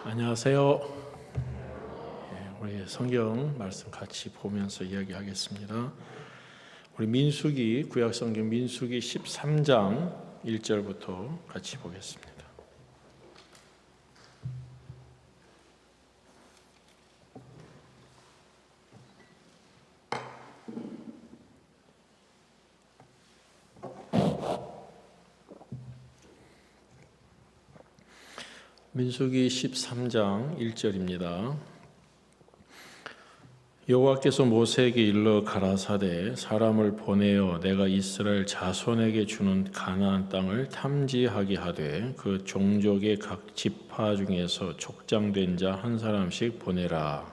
안녕하세요. 우리 성경 말씀 같이 보면서 이야기하겠습니다. 우리 민수기, 구약 성경 민수기 13장 1절부터 같이 보겠습니다. 민수기 13장 1절입니다. 여호와께서 모세에게 일러 가라사대 사람을 보내어 내가 이스라엘 자손에게 주는 가나안 땅을 탐지하게 하되 그 종족의 각 지파 중에서 족장된 자 한 사람씩 보내라.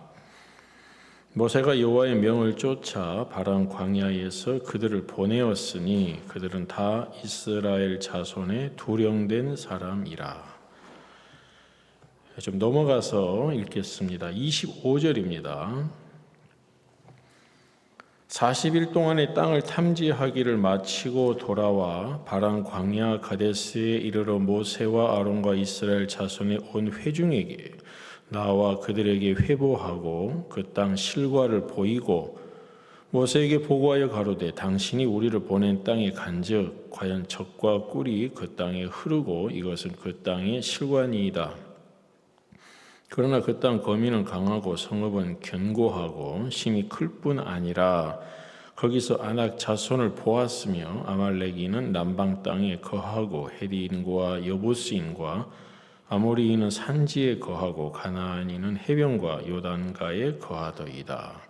모세가 여호와의 명을 쫓아 바람 광야에서 그들을 보내었으니 그들은 다 이스라엘 자손의 두령된 사람이라. 좀 넘어가서 읽겠습니다. 25절입니다. 40일 동안의 땅을 탐지하기를 마치고 돌아와 바람 광야 가데스에 이르러 모세와 아론과 이스라엘 자손의 온 회중에게 나와 그들에게 회보하고 그 땅 실과를 보이고 모세에게 보고하여 가로되 당신이 우리를 보낸 땅에 간즉 과연 젖과 꿀이 그 땅에 흐르고 이것은 그 땅의 실과니이다. 그러나 그 땅 거민은 강하고 성읍은 견고하고 심이 클 뿐 아니라 거기서 아낙 자손을 보았으며 아말렉인은 남방 땅에 거하고 헤리인과 여부스인과 아모리인은 산지에 거하고 가나안인은 해변과 요단가에 거하더이다.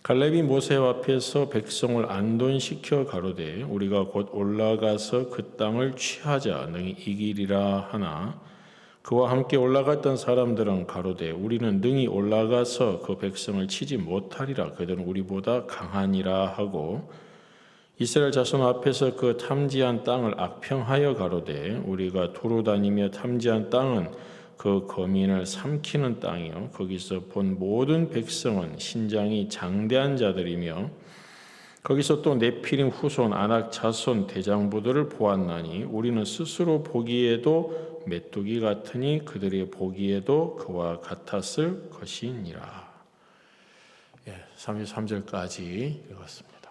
갈렙이 모세 앞에서 백성을 안돈시켜 가로되 우리가 곧 올라가서 그 땅을 취하자 능히 이기리라 하나 그와 함께 올라갔던 사람들은 가로되 우리는 능히 올라가서 그 백성을 치지 못하리라. 그들은 우리보다 강하니라 하고 이스라엘 자손 앞에서 그 탐지한 땅을 악평하여 가로되 우리가 두루 다니며 탐지한 땅은 그 거민을 삼키는 땅이요 거기서 본 모든 백성은 신장이 장대한 자들이며 거기서 또 네피림 후손 아낙 자손 대장부들을 보았나니 우리는 스스로 보기에도 메뚜기 같으니 그들이 보기에도 그와 같았을 것이니라. 33절까지 읽었습니다.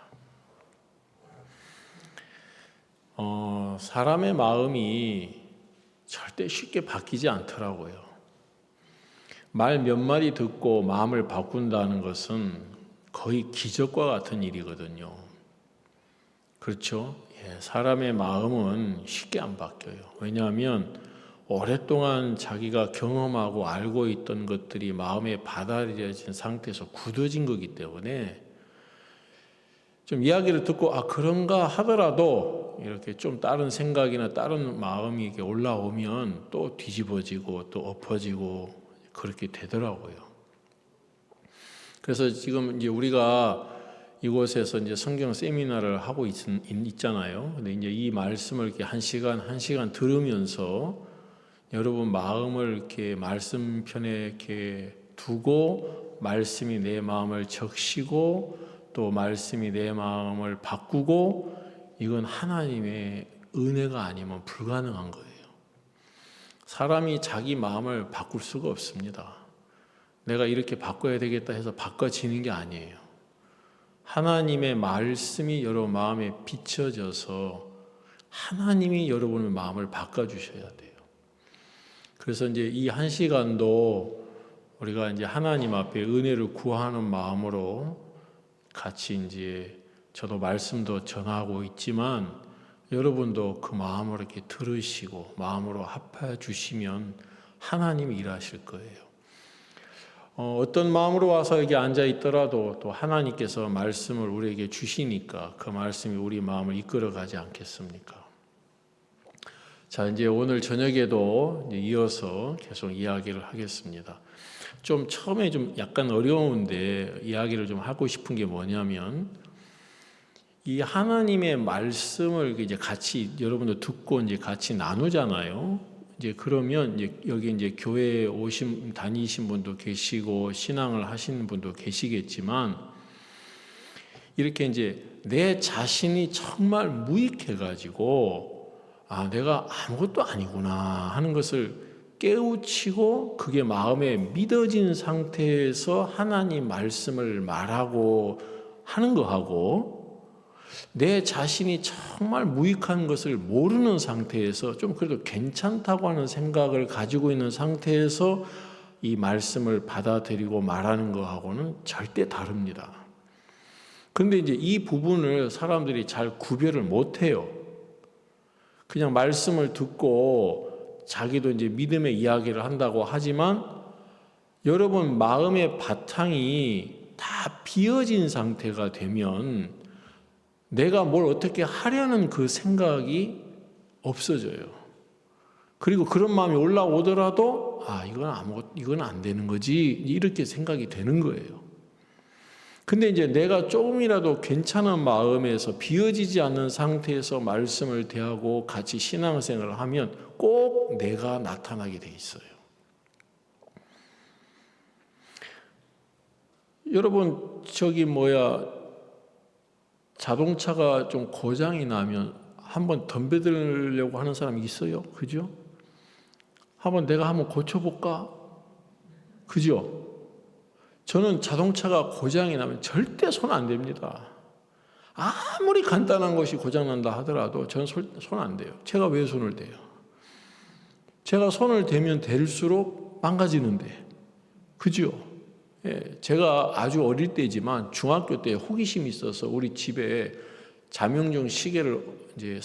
사람의 마음이 절대 쉽게 바뀌지 않더라고요. 말 몇 마디 듣고 마음을 바꾼다는 것은 거의 기적과 같은 일이거든요. 그렇죠? 사람의 마음은 쉽게 안 바뀌어요. 왜냐하면 오랫동안 자기가 경험하고 알고 있던 것들이 마음에 받아들여진 상태에서 굳어진 거기 때문에 좀 이야기를 듣고 그런가 하더라도 이렇게 좀 다른 생각이나 다른 마음이 이렇게 올라오면 또 뒤집어지고 또 엎어지고 그렇게 되더라고요. 그래서 지금 이제 우리가 이곳에서 이제 성경 세미나를 하고 있잖아요. 근데 이제 이 말씀을 이렇게 한 시간 들으면서 여러분 마음을 이렇게 말씀편에 이렇게 두고 말씀이 내 마음을 적시고 또 말씀이 내 마음을 바꾸고 이건 하나님의 은혜가 아니면 불가능한 거예요. 사람이 자기 마음을 바꿀 수가 없습니다. 내가 이렇게 바꿔야 되겠다 해서 바꿔지는 게 아니에요. 하나님의 말씀이 여러분 마음에 비춰져서 하나님이 여러분의 마음을 바꿔주셔야 돼요. 그래서 이제 이 한 시간도 우리가 이제 하나님 앞에 은혜를 구하는 마음으로 같이 이제 저도 말씀도 전하고 있지만 여러분도 그 마음으로 이렇게 들으시고 마음으로 합해 주시면 하나님이 일하실 거예요. 어떤 마음으로 와서 여기 앉아 있더라도 또 하나님께서 말씀을 우리에게 주시니까 그 말씀이 우리 마음을 이끌어 가지 않겠습니까? 자, 이제 오늘 저녁에도 이어서 계속 이야기를 하겠습니다. 좀 처음에 좀 약간 어려운데 이야기를 좀 하고 싶은 게 뭐냐면 이 하나님의 말씀을 이제 같이 여러분도 듣고 이제 같이 나누잖아요. 이제 그러면 이제 여기 이제 교회에 다니신 분도 계시고 신앙을 하시는 분도 계시겠지만 이렇게 이제 내 자신이 정말 무익해가지고 내가 아무것도 아니구나 하는 것을 깨우치고 그게 마음에 믿어진 상태에서 하나님 말씀을 말하고 하는 거하고, 내 자신이 정말 무익한 것을 모르는 상태에서 좀 그래도 괜찮다고 하는 생각을 가지고 있는 상태에서 이 말씀을 받아들이고 말하는 거하고는 절대 다릅니다. 그런데 이제 이 부분을 사람들이 잘 구별을 못해요. 그냥 말씀을 듣고 자기도 이제 믿음의 이야기를 한다고 하지만, 여러분 마음의 바탕이 다 비어진 상태가 되면 내가 뭘 어떻게 하려는 그 생각이 없어져요. 그리고 그런 마음이 올라오더라도 이건 안 되는 거지, 이렇게 생각이 되는 거예요. 근데 이제 내가 조금이라도 괜찮은 마음에서 비어지지 않는 상태에서 말씀을 대하고 같이 신앙생활을 하면 꼭 내가 나타나게 돼 있어요. 여러분 자동차가 좀 고장이 나면 한번 덤벼들려고 하는 사람이 있어요? 그죠? 내가 한번 고쳐볼까? 그죠? 저는 자동차가 고장이 나면 절대 손 안 댑니다. 아무리 간단한 것이 고장난다 하더라도 저는 손 안 대요. 제가 왜 손을 대요? 제가 손을 대면 댈수록 망가지는데. 그죠? 예, 제가 아주 어릴 때지만 중학교 때 호기심이 있어서 우리 집에 자명종 시계를 이제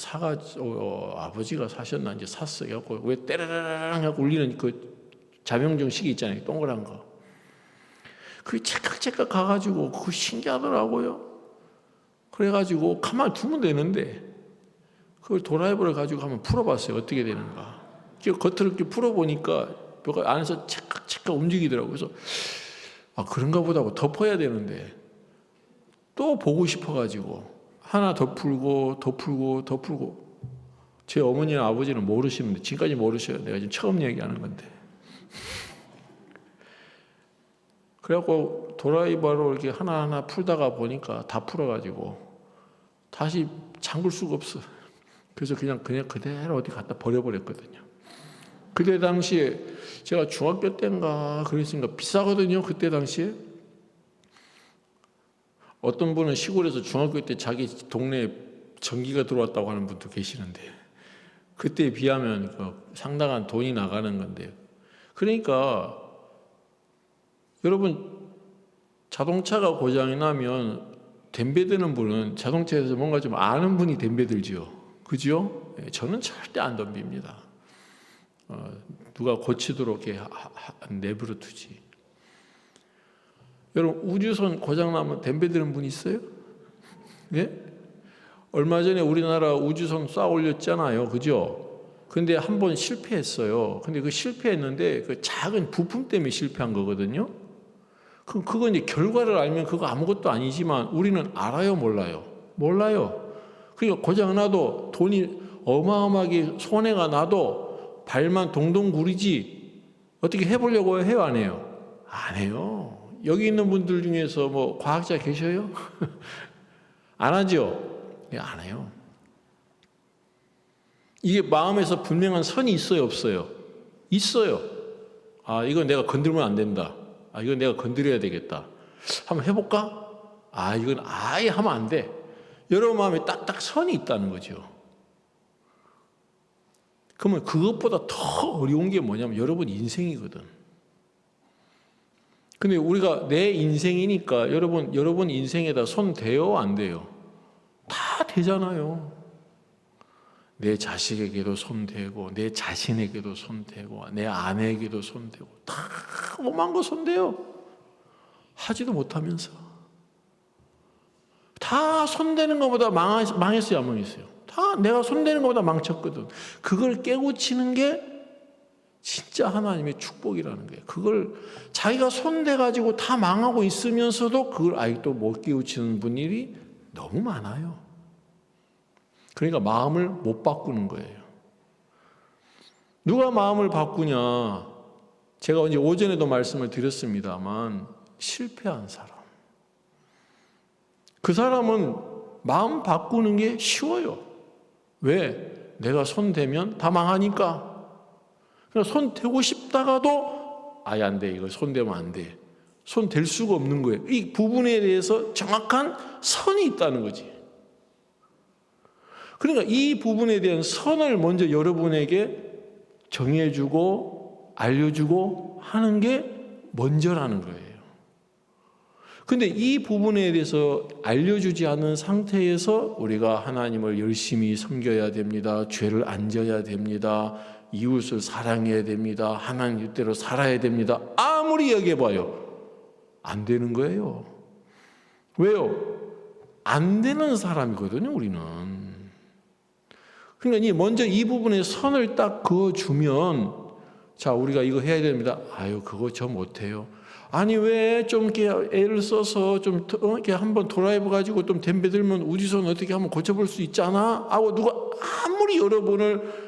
아버지가 사셨나 이제 샀어요. 왜 때르르르 하고 울리는 그 자명종 시계 있잖아요. 동그란 거. 그게 찰칵찰칵 가가지고 그거 신기하더라고요. 그래가지고 가만히 두면 되는데 그걸 드라이버를 가지고 한번 풀어봤어요. 어떻게 되는가. 겉으로 이렇게 풀어보니까 뼈가 안에서 찰칵찰칵 움직이더라고요. 그래서 그런가 보다 하고 덮어야 되는데 또 보고 싶어가지고 하나 더 풀고 제 어머니나 아버지는 모르시는데, 지금까지 모르셔요. 내가 지금 처음 얘기하는 건데. 그래갖고 드라이버로 이렇게 하나하나 풀다가 보니까 다 풀어가지고 다시 잠글 수가 없어. 그래서 그냥 그대로 어디 갖다 버려버렸거든요. 그때 당시에 제가 중학교 때인가 그랬으니까 비싸거든요. 그때 당시에. 어떤 분은 시골에서 중학교 때 자기 동네에 전기가 들어왔다고 하는 분도 계시는데, 그때에 비하면 상당한 돈이 나가는 건데, 그러니까 여러분 자동차가 고장이 나면 덤벼드는 분은 자동차에서 뭔가 좀 아는 분이 덤벼들죠. 그죠? 저는 절대 안 덤빕니다. 누가 고치도록 이렇게 내버려 두지. 여러분 우주선 고장나면 덤벼드는 분 있어요? 예? 얼마 전에 우리나라 우주선 쏴 올렸잖아요. 그죠? 근데 한 번 실패했어요. 근데 그 실패했는데 그 작은 부품 때문에 실패한 거거든요. 그럼 그거 이제 결과를 알면 그거 아무것도 아니지만 우리는 알아요, 몰라요? 몰라요. 그러니까 고장나도 돈이 어마어마하게 손해가 나도 발만 동동 구리지 어떻게 해보려고 해요, 안 해요? 안 해요. 여기 있는 분들 중에서 뭐 과학자 계셔요? 안 하죠? 안 해요. 이게 마음에서 분명한 선이 있어요, 없어요? 있어요. 이건 내가 건들면 안 된다. 이건 내가 건드려야 되겠다. 한번 해볼까? 이건 아예 하면 안 돼. 여러분 마음에 딱딱 선이 있다는 거죠. 그러면 그것보다 더 어려운 게 뭐냐면 여러분 인생이거든. 근데 우리가 내 인생이니까 여러분 인생에다 손 대요, 안 대요? 다 대잖아요. 내 자식에게도 손 대고, 내 자신에게도 손 대고, 내 아내에게도 손 대고, 다 오만 거 손 대요. 하지도 못하면서. 다 손대는 것보다 망했어요, 안 망했어요? 다 내가 손대는 것보다 망쳤거든. 그걸 깨우치는 게 진짜 하나님의 축복이라는 거예요. 그걸 자기가 손대가지고 다 망하고 있으면서도 그걸 아직도 못 깨우치는 분들이 너무 많아요. 그러니까 마음을 못 바꾸는 거예요. 누가 마음을 바꾸냐? 제가 이제 오전에도 말씀을 드렸습니다만 실패한 사람. 그 사람은 마음 바꾸는 게 쉬워요. 왜? 내가 손대면 다 망하니까. 그냥 손 대고 싶다가도 아예 안 돼. 이거 손 대면 안 돼. 손 댈 수가 없는 거예요. 이 부분에 대해서 정확한 선이 있다는 거지. 그러니까 이 부분에 대한 선을 먼저 여러분에게 정해주고 알려주고 하는 게 먼저라는 거예요. 근데 이 부분에 대해서 알려주지 않은 상태에서 우리가 하나님을 열심히 섬겨야 됩니다. 죄를 안 져야 됩니다. 이웃을 사랑해야 됩니다. 하나님 뜻대로 살아야 됩니다. 아무리 얘기해봐요. 안 되는 거예요. 왜요? 안 되는 사람이거든요, 우리는. 그러니까 먼저 이 부분에 선을 딱 그어주면, 자, 우리가 이거 해야 됩니다. 아유, 그거 저 못해요. 아니, 왜 좀 이렇게 애를 써서 좀 이렇게 한번 드라이브 가지고 좀 댐벼들면 우주선 어떻게 한번 고쳐볼 수 있잖아? 하고 누가 아무리 여러분을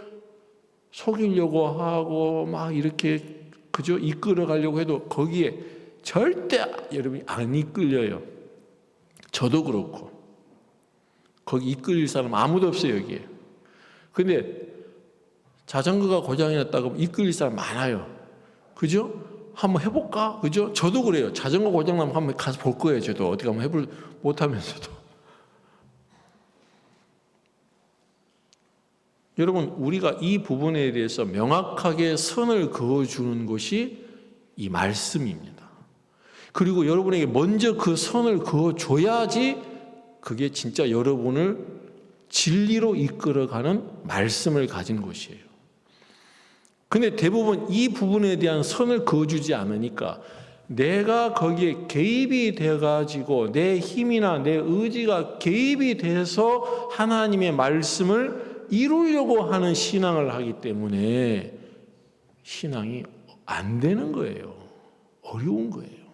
속이려고 하고 막 이렇게 그저 이끌어 가려고 해도 거기에 절대 여러분이 안 이끌려요. 저도 그렇고. 거기 이끌릴 사람 아무도 없어요, 여기에. 근데 자전거가 고장이 났다고 하면 이끌릴 사람 많아요. 그죠? 한번 해볼까? 그죠? 저도 그래요. 자전거 고장나면 한번 가서 볼 거예요. 저도 어떻게 한번 못하면서도. 여러분, 우리가 이 부분에 대해서 명확하게 선을 그어주는 것이 이 말씀입니다. 그리고 여러분에게 먼저 그 선을 그어줘야지 그게 진짜 여러분을 진리로 이끌어가는 말씀을 가진 것이에요. 근데 대부분 이 부분에 대한 선을 그어주지 않으니까 내가 거기에 개입이 돼가지고 내 힘이나 내 의지가 개입이 돼서 하나님의 말씀을 이루려고 하는 신앙을 하기 때문에 신앙이 안 되는 거예요. 어려운 거예요.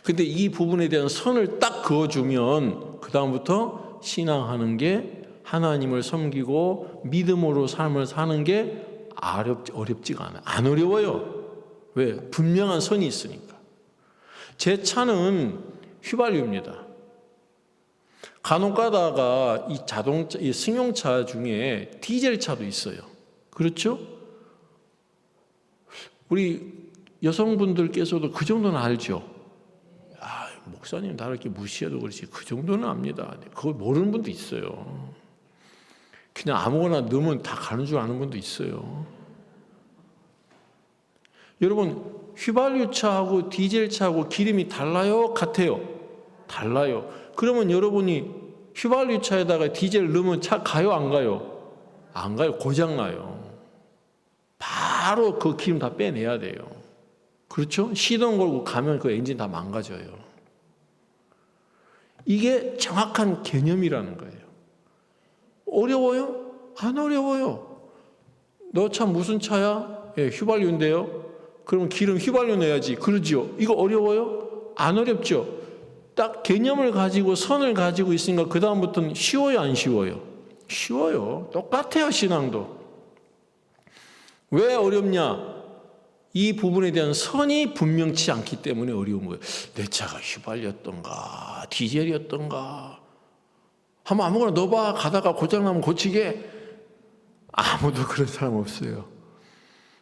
근데 이 부분에 대한 선을 딱 그어주면 그 다음부터 신앙하는 게 하나님을 섬기고 믿음으로 삶을 사는 게 어렵지가 않아요. 안 어려워요. 왜? 분명한 선이 있으니까. 제 차는 휘발유입니다. 간혹 가다가 이 자동차, 이 승용차 중에 디젤 차도 있어요. 그렇죠? 우리 여성분들께서도 그 정도는 알죠? 아, 목사님 나를 이렇게 무시해도 그렇지 그 정도는 압니다. 그걸 모르는 분도 있어요. 그냥 아무거나 넣으면 다 가는 줄 아는 분도 있어요. 여러분, 휘발유차하고 디젤차하고 기름이 달라요? 같아요? 달라요. 그러면 여러분이 휘발유차에다가 디젤 넣으면 차 가요? 안 가요? 안 가요. 고장나요. 바로 그 기름 다 빼내야 돼요. 그렇죠? 시동 걸고 가면 그 엔진 다 망가져요. 이게 정확한 개념이라는 거예요. 어려워요? 안 어려워요. 너 차 무슨 차야? 예, 휘발유인데요. 그럼 기름 휘발유 넣어야지. 그러지요. 이거 어려워요? 안 어렵죠. 딱 개념을 가지고 선을 가지고 있으니까 그 다음부터는 쉬워요, 안 쉬워요? 쉬워요. 똑같아요, 신앙도. 왜 어렵냐? 이 부분에 대한 선이 분명치 않기 때문에 어려운 거예요. 내 차가 휘발유였던가 디젤이었던가 한번 아무거나 넣어봐. 가다가 고장나면 고치게. 아무도 그런 사람 없어요.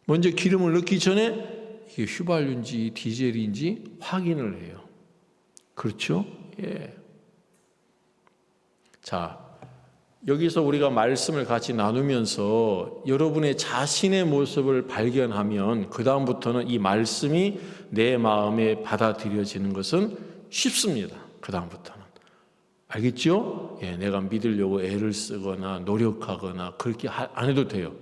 먼저 기름을 넣기 전에 이게 휘발유인지 디젤인지 확인을 해요. 그렇죠? 예. 자, 여기서 우리가 말씀을 같이 나누면서 여러분의 자신의 모습을 발견하면 그 다음부터는 이 말씀이 내 마음에 받아들여지는 것은 쉽습니다. 그 다음부터는. 알겠죠? 예, 내가 믿으려고 애를 쓰거나 노력하거나 그렇게 안 해도 돼요.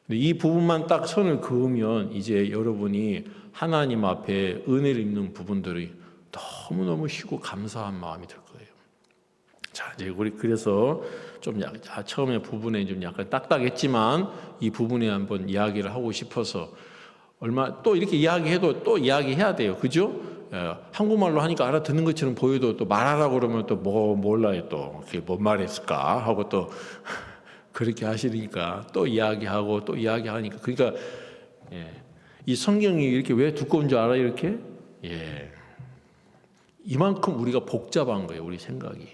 근데 이 부분만 딱 선을 그으면 이제 여러분이 하나님 앞에 은혜를 입는 부분들이 너무너무 쉬고 감사한 마음이 들 거예요. 자, 이제 우리 그래서 좀 처음에 부분에 좀 약간 딱딱했지만 이 부분에 한번 이야기를 하고 싶어서 또 이렇게 이야기해도 또 이야기해야 돼요. 그죠? 한국말로 하니까 알아듣는 것처럼 보여도 또 말하라고 그러면 또 몰라요. 또 그게 뭔 말했을까 하고 또 그렇게 하시니까 또 이야기하고 또 이야기하니까 그러니까 이 성경이 이렇게 왜 두꺼운 줄 알아요? 이렇게 이만큼 우리가 복잡한 거예요. 우리 생각이.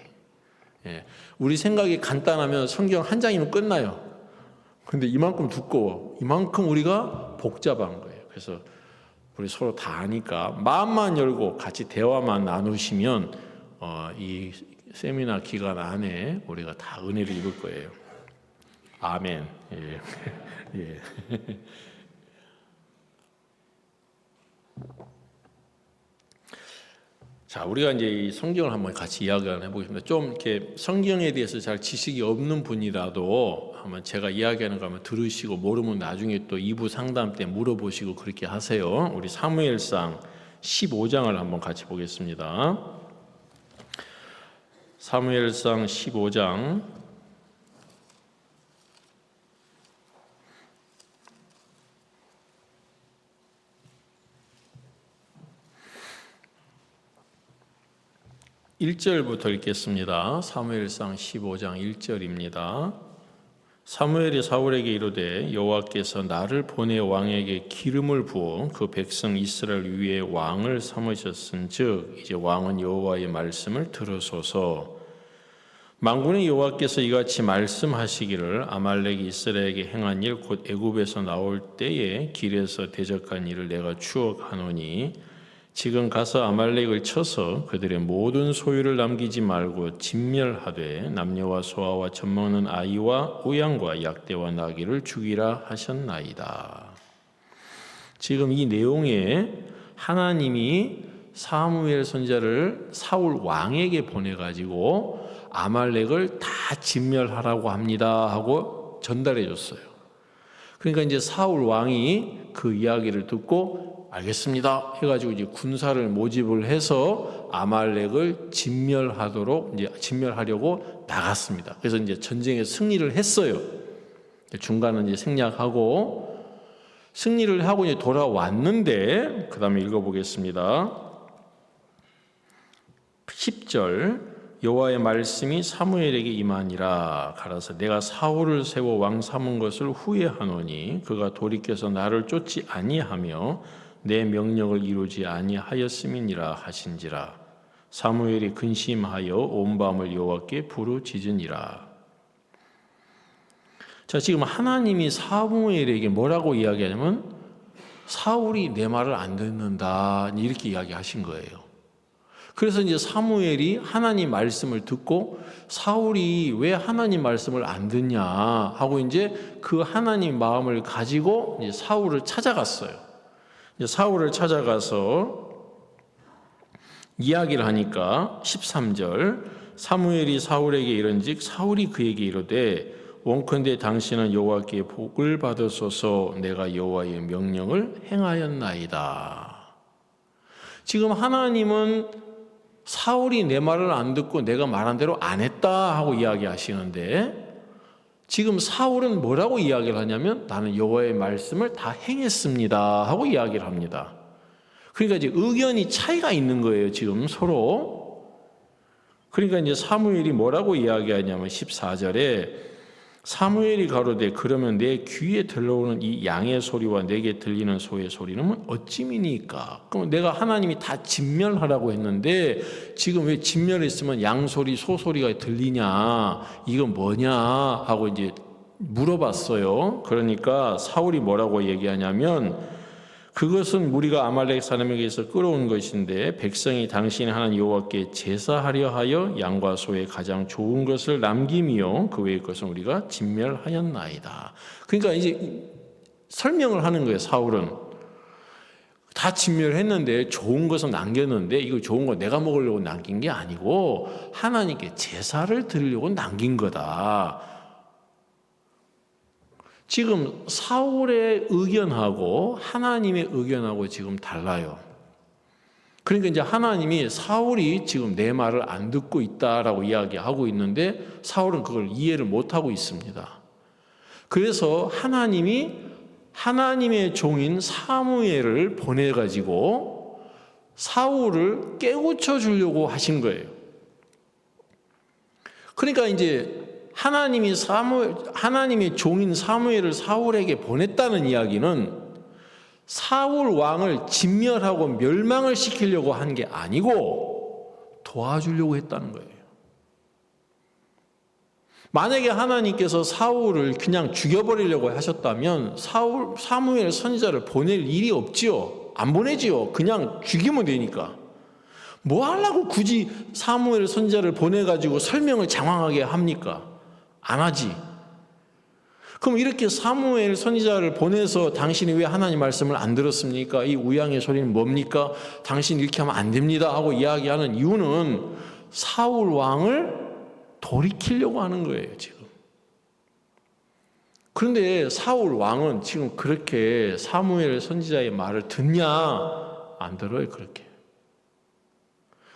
우리 생각이 간단하면 성경 한 장이면 끝나요. 근데 이만큼 두꺼워. 이만큼 우리가 복잡한 거예요. 그래서 우리 서로 다 아니까 마음만 열고 같이 대화만 나누시면 이 세미나 기간 안에 우리가 다 은혜를 입을 거예요. 아멘. 예. 예. 자, 우리가 이제 이 성경을 한번 같이 이야기를 해보겠습니다. 좀 이렇게 성경에 대해서 잘 지식이 없는 분이라도 한번 제가 이야기하는 거 한번 들으시고 모르면 나중에 또 2부 상담 때 물어보시고 그렇게 하세요. 우리 사무엘상 15장을 한번 같이 보겠습니다. 사무엘상 15장 1절부터 읽겠습니다. 사무엘상 15장 1절입니다. 사무엘이 사울에게 이르되 여호와께서 나를 보내 왕에게 기름을 부어 그 백성 이스라엘 위에 왕을 삼으셨은즉 이제 왕은 여호와의 말씀을 들으소서. 만군의 여호와께서 이같이 말씀하시기를 아말렉이 이스라엘에게 행한 일 곧 애굽에서 나올 때에 길에서 대적한 일을 내가 추억하노니 지금 가서 아말렉을 쳐서 그들의 모든 소유를 남기지 말고 진멸하되 남녀와 소아와 젖먹는 아이와 우양과 약대와 나귀를 죽이라 하셨나이다. 지금 이 내용에 하나님이 사무엘 선지자를 사울 왕에게 보내가지고 아말렉을 다 진멸하라고 합니다 하고 전달해 줬어요. 그러니까 이제 사울 왕이 그 이야기를 듣고 알겠습니다 해가지고 이제 군사를 모집을 해서 아말렉을 진멸하려고 나갔습니다. 그래서 이제 전쟁에 승리를 했어요. 중간은 이제 승리를 하고 이제 돌아왔는데 그 다음에 읽어보겠습니다. 10절 여호와의 말씀이 사무엘에게 임하니라. 가라사 내가 사울을 세워 왕 삼은 것을 후회하노니 그가 돌이켜서 나를 쫓지 아니하며 내 명령을 이루지 아니하였음이니라 하신지라. 사무엘이 근심하여 온 밤을 여호와께 부르짖으니라. 자, 지금 하나님이 사무엘에게 뭐라고 이야기하냐면 사울이 내 말을 안 듣는다 이렇게 이야기하신 거예요. 그래서 이제 사무엘이 하나님 말씀을 듣고 사울이 왜 하나님 말씀을 안 듣냐 하고 이제 그 하나님 마음을 가지고 이제 사울을 찾아갔어요. 이제 사울을 찾아가서 이야기를 하니까 13절 사무엘이 사울에게 이른즉 사울이 그에게 이르되 원컨대 당신은 여호와께 복을 받으소서 내가 여호와의 명령을 행하였나이다. 지금 하나님은 사울이 내 말을 안 듣고 내가 말한 대로 안 했다 하고 이야기하시는데 지금 사울은 뭐라고 이야기를 하냐면 나는 여호와의 말씀을 다 행했습니다 하고 이야기를 합니다. 그러니까 이제 의견이 차이가 있는 거예요 지금 서로. 그러니까 이제 사무엘이 뭐라고 이야기하냐면 14절에 사무엘이 가로되 그러면 내 귀에 들려오는 이 양의 소리와 내게 들리는 소의 소리는 어찌미니까? 그럼 내가 하나님이 다 진멸하라고 했는데 지금 왜 진멸했으면 양 소리, 소 소리가 들리냐? 이건 뭐냐? 하고 이제 물어봤어요. 그러니까 사울이 뭐라고 얘기하냐면 그것은 우리가 아말렉 사람에게서 끌어온 것인데 백성이 당신의 하나님 여호와께 제사하려 하여 양과 소의 가장 좋은 것을 남기며 그 외의 것은 우리가 진멸하였나이다. 그러니까 이제 설명을 하는 거예요. 사울은 다 진멸했는데 좋은 것은 남겼는데 이거 좋은 거 내가 먹으려고 남긴 게 아니고 하나님께 제사를 드리려고 남긴 거다. 지금 사울의 의견하고 하나님의 의견하고 지금 달라요. 그러니까 이제 하나님이 사울이 지금 내 말을 안 듣고 있다라고 이야기하고 있는데 사울은 그걸 이해를 못하고 있습니다. 그래서 하나님이 하나님의 종인 사무엘을 보내가지고 사울을 깨우쳐 주려고 하신 거예요. 그러니까 이제 하나님의 종인 사무엘을 사울에게 보냈다는 이야기는 사울 왕을 진멸하고 멸망을 시키려고 한 게 아니고 도와주려고 했다는 거예요. 만약에 하나님께서 사울을 그냥 죽여버리려고 하셨다면 사무엘 선지자를 보낼 일이 없지요. 안 보내지요. 그냥 죽이면 되니까. 뭐 하려고 굳이 사무엘 선지자를 보내가지고 설명을 장황하게 합니까? 안 하지. 그럼 이렇게 사무엘 선지자를 보내서 당신이 왜 하나님 말씀을 안 들었습니까? 이 우양의 소리는 뭡니까? 당신 이렇게 하면 안 됩니다 하고 이야기하는 이유는 사울 왕을 돌이키려고 하는 거예요, 지금. 그런데 사울 왕은 지금 그렇게 사무엘 선지자의 말을 듣냐? 안 들어요, 그렇게.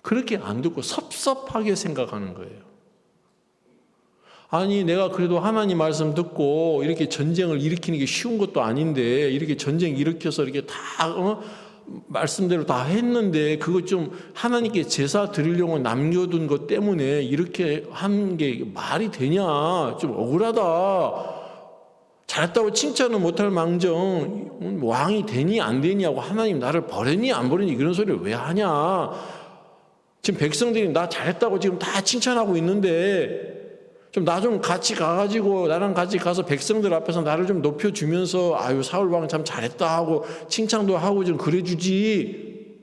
그렇게 안 듣고 섭섭하게 생각하는 거예요. 아니, 내가 그래도 하나님 말씀 듣고 이렇게 전쟁을 일으키는 게 쉬운 것도 아닌데, 이렇게 전쟁 일으켜서 이렇게 다, 말씀대로 다 했는데, 그거 좀 하나님께 제사 드리려고 남겨둔 것 때문에 이렇게 한 게 말이 되냐? 좀 억울하다. 잘했다고 칭찬은 못할 망정, 왕이 되니 안 되냐고, 하나님 나를 버렸니 안 버렸니, 이런 소리를 왜 하냐? 지금 백성들이 나 잘했다고 지금 다 칭찬하고 있는데, 좀 나 좀 같이 가가지고 나랑 같이 가서 백성들 앞에서 나를 좀 높여주면서 아유 사울 왕 참 잘했다 하고 칭찬도 하고 좀 그래주지.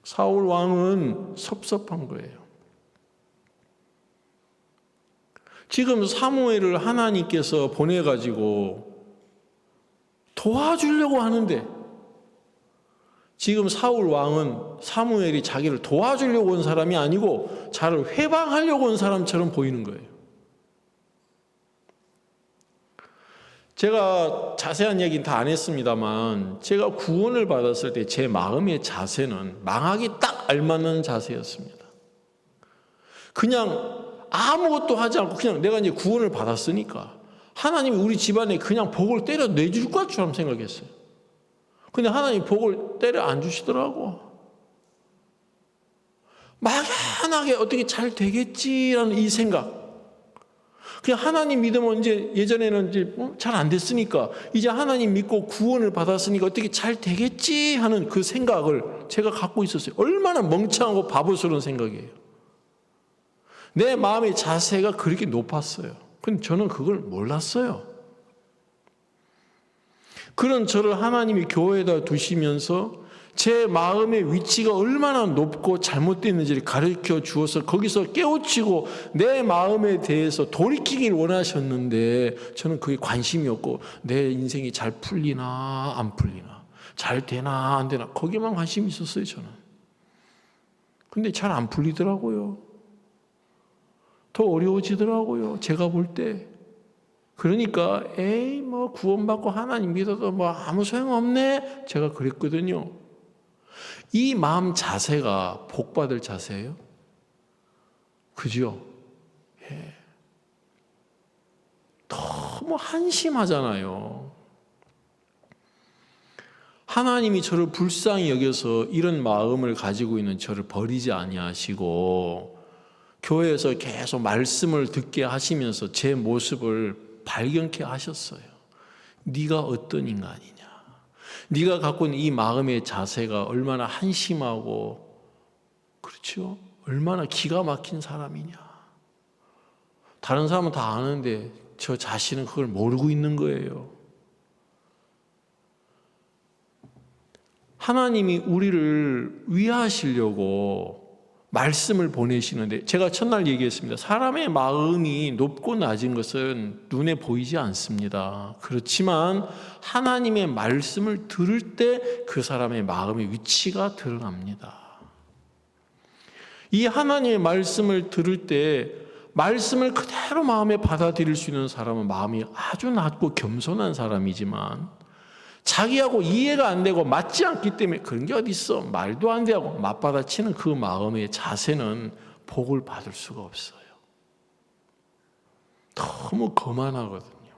사울 왕은 섭섭한 거예요. 지금 사무엘을 하나님께서 보내가지고 도와주려고 하는데, 지금 사울 왕은 사무엘이 자기를 도와주려고 온 사람이 아니고 자를 회방하려고 온 사람처럼 보이는 거예요. 제가 자세한 얘기는 다 안 했습니다만, 제가 구원을 받았을 때 제 마음의 자세는 망하기 딱 알맞는 자세였습니다. 그냥 아무것도 하지 않고 그냥 내가 이제 구원을 받았으니까 하나님이 우리 집안에 그냥 복을 때려 내줄 것처럼 생각했어요. 근데 하나님 복을 때려 안 주시더라고. 막연하게 어떻게 잘 되겠지라는 이 생각. 그냥 하나님 믿으면 이제 예전에는 이제 잘 안 됐으니까 이제 하나님 믿고 구원을 받았으니까 어떻게 잘 되겠지 하는 그 생각을 제가 갖고 있었어요. 얼마나 멍청하고 바보스러운 생각이에요. 내 마음의 자세가 그렇게 높았어요. 근데 저는 그걸 몰랐어요. 그런 저를 하나님이 교회에다 두시면서 제 마음의 위치가 얼마나 높고 잘못됐는지를 가르쳐 주어서 거기서 깨우치고 내 마음에 대해서 돌이키길 원하셨는데, 저는 그게 관심이 없고 내 인생이 잘 풀리나 안 풀리나, 잘 되나 안 되나, 거기만 관심이 있었어요, 저는. 근데 잘 안 풀리더라고요. 더 어려워지더라고요, 제가 볼 때. 그러니까 에이 뭐 구원받고 하나님 믿어도 뭐 아무 소용없네, 제가 그랬거든요. 이 마음 자세가 복받을 자세예요? 그죠? 예. 너무 한심하잖아요. 하나님이 저를 불쌍히 여겨서 이런 마음을 가지고 있는 저를 버리지 아니하시고 교회에서 계속 말씀을 듣게 하시면서 제 모습을 발견케 하셨어요. 네가 어떤 인간이냐, 네가 갖고 있는 이 마음의 자세가 얼마나 한심하고, 그렇죠? 얼마나 기가 막힌 사람이냐. 다른 사람은 다 아는데 저 자신은 그걸 모르고 있는 거예요. 하나님이 우리를 위하시려고 말씀을 보내시는데, 제가 첫날 얘기했습니다. 사람의 마음이 높고 낮은 것은 눈에 보이지 않습니다. 그렇지만 하나님의 말씀을 들을 때 그 사람의 마음의 위치가 드러납니다. 이 하나님의 말씀을 들을 때 말씀을 그대로 마음에 받아들일 수 있는 사람은 마음이 아주 낮고 겸손한 사람이지만, 자기하고 이해가 안 되고 맞지 않기 때문에 그런 게 어디 있어, 말도 안 되고 맞받아치는 그 마음의 자세는 복을 받을 수가 없어요. 너무 거만하거든요.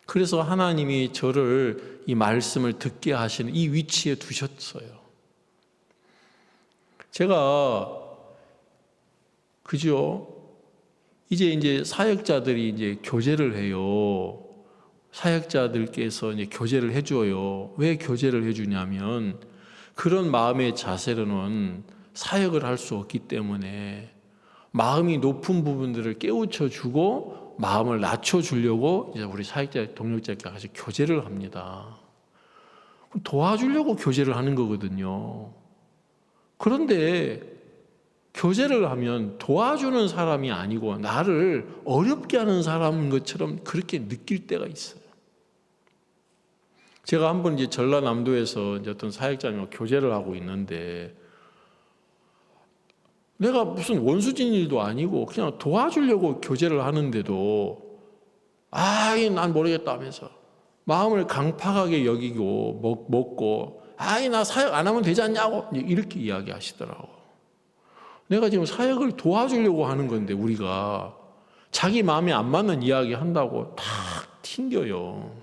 그래서 하나님이 저를 이 말씀을 듣게 하시는 이 위치에 두셨어요. 제가 그죠? 이제 사역자들이 이제 교제를 해요. 사역자들께서 이제 교제를 해줘요. 왜 교제를 해주냐면, 그런 마음의 자세로는 사역을 할 수 없기 때문에 마음이 높은 부분들을 깨우쳐 주고 마음을 낮춰 주려고 이제 우리 사역자 동력자께 같이 교제를 합니다. 도와주려고 교제를 하는 거거든요. 그런데 교제를 하면 도와주는 사람이 아니고 나를 어렵게 하는 사람인 것처럼 그렇게 느낄 때가 있어요. 제가 한번 이제 전라남도에서 이제 어떤 사역자님과 교제를 하고 있는데 내가 무슨 원수진 일도 아니고 그냥 도와주려고 교제를 하는데도 난 모르겠다 하면서 마음을 강팍하게 여기고 먹고 나 사역 안 하면 되지 않냐고 이렇게 이야기하시더라고. 내가 지금 사역을 도와주려고 하는 건데 우리가 자기 마음에 안 맞는 이야기 한다고 탁 튕겨요.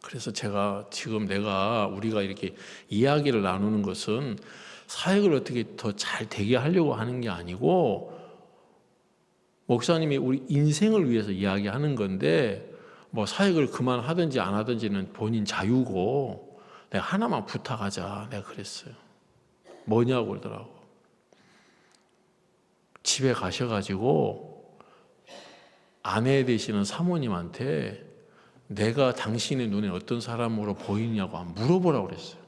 그래서 제가 지금 우리가 이렇게 이야기를 나누는 것은 사역을 어떻게 더 잘 되게 하려고 하는 게 아니고 목사님이 우리 인생을 위해서 이야기하는 건데 뭐 사역을 그만하든지 안 하든지는 본인 자유고 내가 하나만 부탁하자 내가 그랬어요. 뭐냐고 그러더라고. 집에 가셔가지고 아내 되시는 사모님한테 내가 당신의 눈에 어떤 사람으로 보이냐고 한번 물어보라고 그랬어요.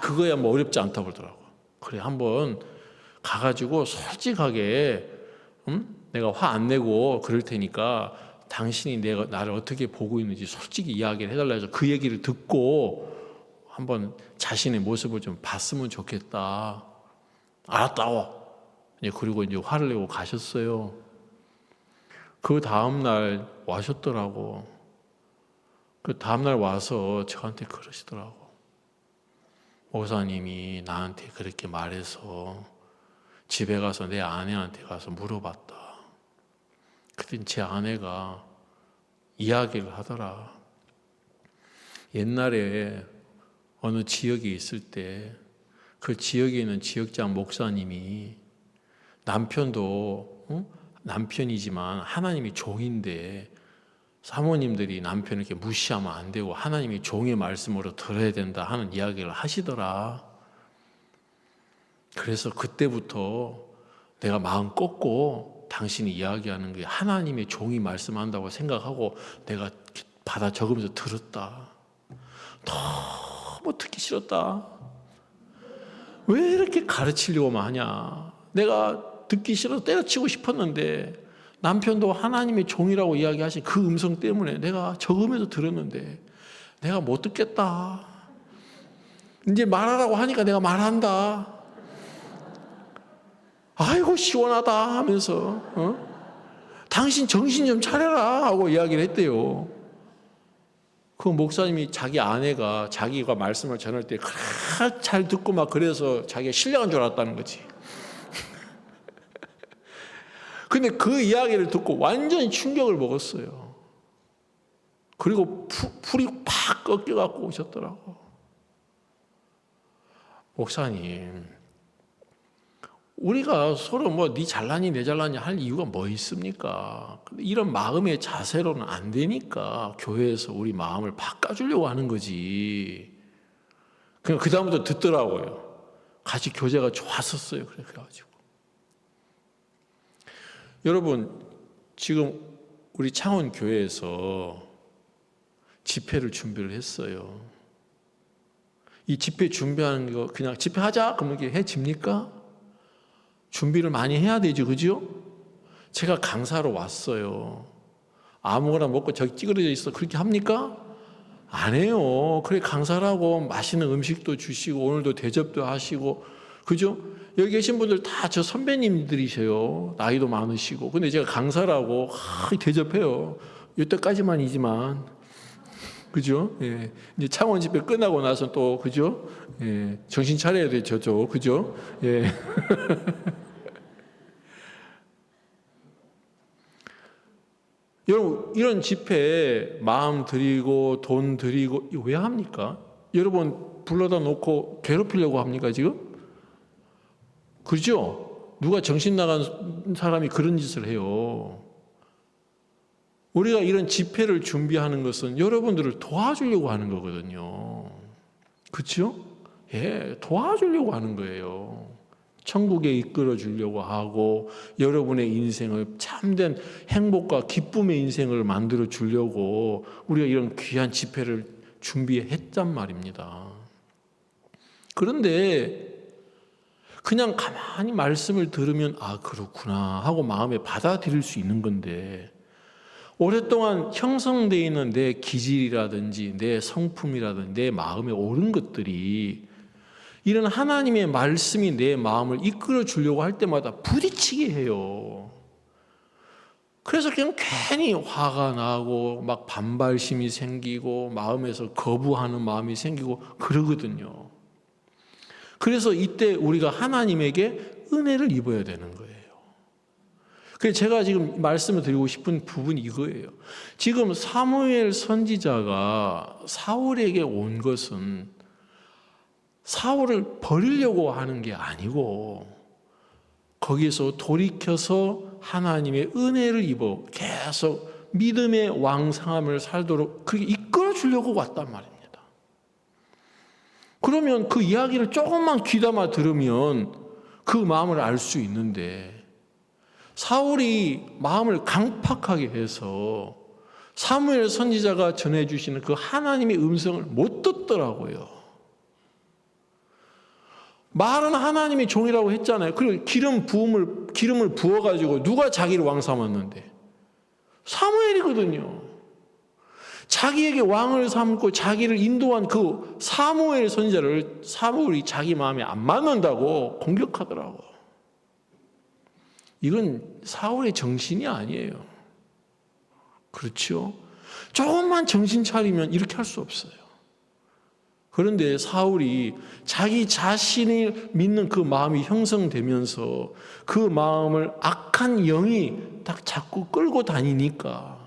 그거야 뭐 어렵지 않다고 그러더라고. 그래 한번 가가지고 솔직하게 내가 화 안 내고 그럴 테니까 당신이 나를 어떻게 보고 있는지 솔직히 이야기를 해달라 해서 그 얘기를 듣고 한번 자신의 모습을 좀 봤으면 좋겠다. 알았다고. 그리고 이제 화를 내고 가셨어요. 그 다음날 와셨더라고. 그 다음날 와서 저한테 그러시더라고. 목사님이 나한테 그렇게 말해서 집에 가서 내 아내한테 가서 물어봤다. 그랬더니 제 아내가 이야기를 하더라. 옛날에 어느 지역에 있을 때 그 지역에 있는 지역장 목사님이 남편도 남편이지만 하나님이 종인데 사모님들이 남편을 이렇게 무시하면 안 되고 하나님이 종의 말씀으로 들어야 된다 하는 이야기를 하시더라. 그래서 그때부터 내가 마음 꺾고 당신이 이야기하는 게 하나님의 종이 말씀한다고 생각하고 내가 받아 적으면서 들었다. 너무 듣기 싫었다. 왜 이렇게 가르치려고만 하냐. 내가 듣기 싫어서 때려치고 싶었는데 남편도 하나님의 종이라고 이야기하신 그 음성 때문에 내가 적으면서 들었는데 내가 못 듣겠다. 이제 말하라고 하니까 내가 말한다. 아이고 시원하다 하면서 당신 정신 좀 차려라 하고 이야기를 했대요. 그 목사님이 자기 아내가 자기가 말씀을 전할 때 잘 듣고 막 그래서 자기가 신령한 줄 알았다는 거지. 근데 그 이야기를 듣고 완전히 충격을 먹었어요. 그리고 풀이 팍 꺾여갖고 오셨더라고. 목사님, 우리가 서로 뭐 네 잘나니 내 잘나니 할 이유가 뭐 있습니까? 근데 이런 마음의 자세로는 안 되니까 교회에서 우리 마음을 바꿔주려고 하는 거지. 그냥 그 다음부터 듣더라고요. 같이 교제가 좋았었어요. 그래가지고 여러분 지금 우리 창원 교회에서 집회를 준비를 했어요. 이 집회 준비하는 거 그냥 집회하자 그러면 이게 해집니까? 준비를 많이 해야 되죠, 그죠? 제가 강사로 왔어요. 아무거나 먹고 저기 찌그러져 있어 그렇게 합니까? 안 해요. 그래 강사라고 맛있는 음식도 주시고 오늘도 대접도 하시고 그죠? 여기 계신 분들 다 저 선배님들이세요. 나이도 많으시고. 근데 제가 강사라고 대접해요. 이때까지만이지만 그죠? 예. 이제 창원 집회 끝나고 나서 또 그죠? 예. 정신 차려야 되죠, 저 그죠? 예. 여러분 이런 집회에 마음 드리고 돈 드리고 왜 합니까? 여러분 불러다 놓고 괴롭히려고 합니까 지금? 그죠? 누가 정신 나간 사람이 그런 짓을 해요. 우리가 이런 집회를 준비하는 것은 여러분들을 도와주려고 하는 거거든요. 그렇죠? 예, 도와주려고 하는 거예요. 천국에 이끌어 주려고 하고 여러분의 인생을 참된 행복과 기쁨의 인생을 만들어 주려고 우리가 이런 귀한 집회를 준비했단 말입니다. 그런데 그냥 가만히 말씀을 들으면 아 그렇구나 하고 마음에 받아들일 수 있는 건데 오랫동안 형성되어 있는 내 기질이라든지 내 성품이라든지 내 마음에 옳은 것들이 이런 하나님의 말씀이 내 마음을 이끌어 주려고 할 때마다 부딪히게 해요. 그래서 그냥 괜히 화가 나고 막 반발심이 생기고 마음에서 거부하는 마음이 생기고 그러거든요. 그래서 이때 우리가 하나님에게 은혜를 입어야 되는 거예요. 그래서 제가 지금 말씀을 드리고 싶은 부분이 이거예요. 지금 사무엘 선지자가 사울에게 온 것은 사울을 버리려고 하는 게 아니고 거기서 돌이켜서 하나님의 은혜를 입어 계속 믿음의 왕성함을 살도록 그렇게 이끌어 주려고 왔단 말입니다. 그러면 그 이야기를 조금만 귀담아 들으면 그 마음을 알 수 있는데 사울이 마음을 강팍하게 해서 사무엘 선지자가 전해주시는 그 하나님의 음성을 못 듣더라고요. 말은 하나님의 종이라고 했잖아요. 그리고 기름을 부어가지고 누가 자기를 왕 삼았는데? 사무엘이거든요. 자기에게 왕을 삼고 자기를 인도한 그 사무엘 선지자를 사무엘이 자기 마음에 안 맞는다고 공격하더라고. 이건 사울의 정신이 아니에요. 그렇죠? 조금만 정신 차리면 이렇게 할 수 없어요. 그런데 사울이 자기 자신이 믿는 그 마음이 형성되면서 그 마음을 악한 영이 딱 자꾸 끌고 다니니까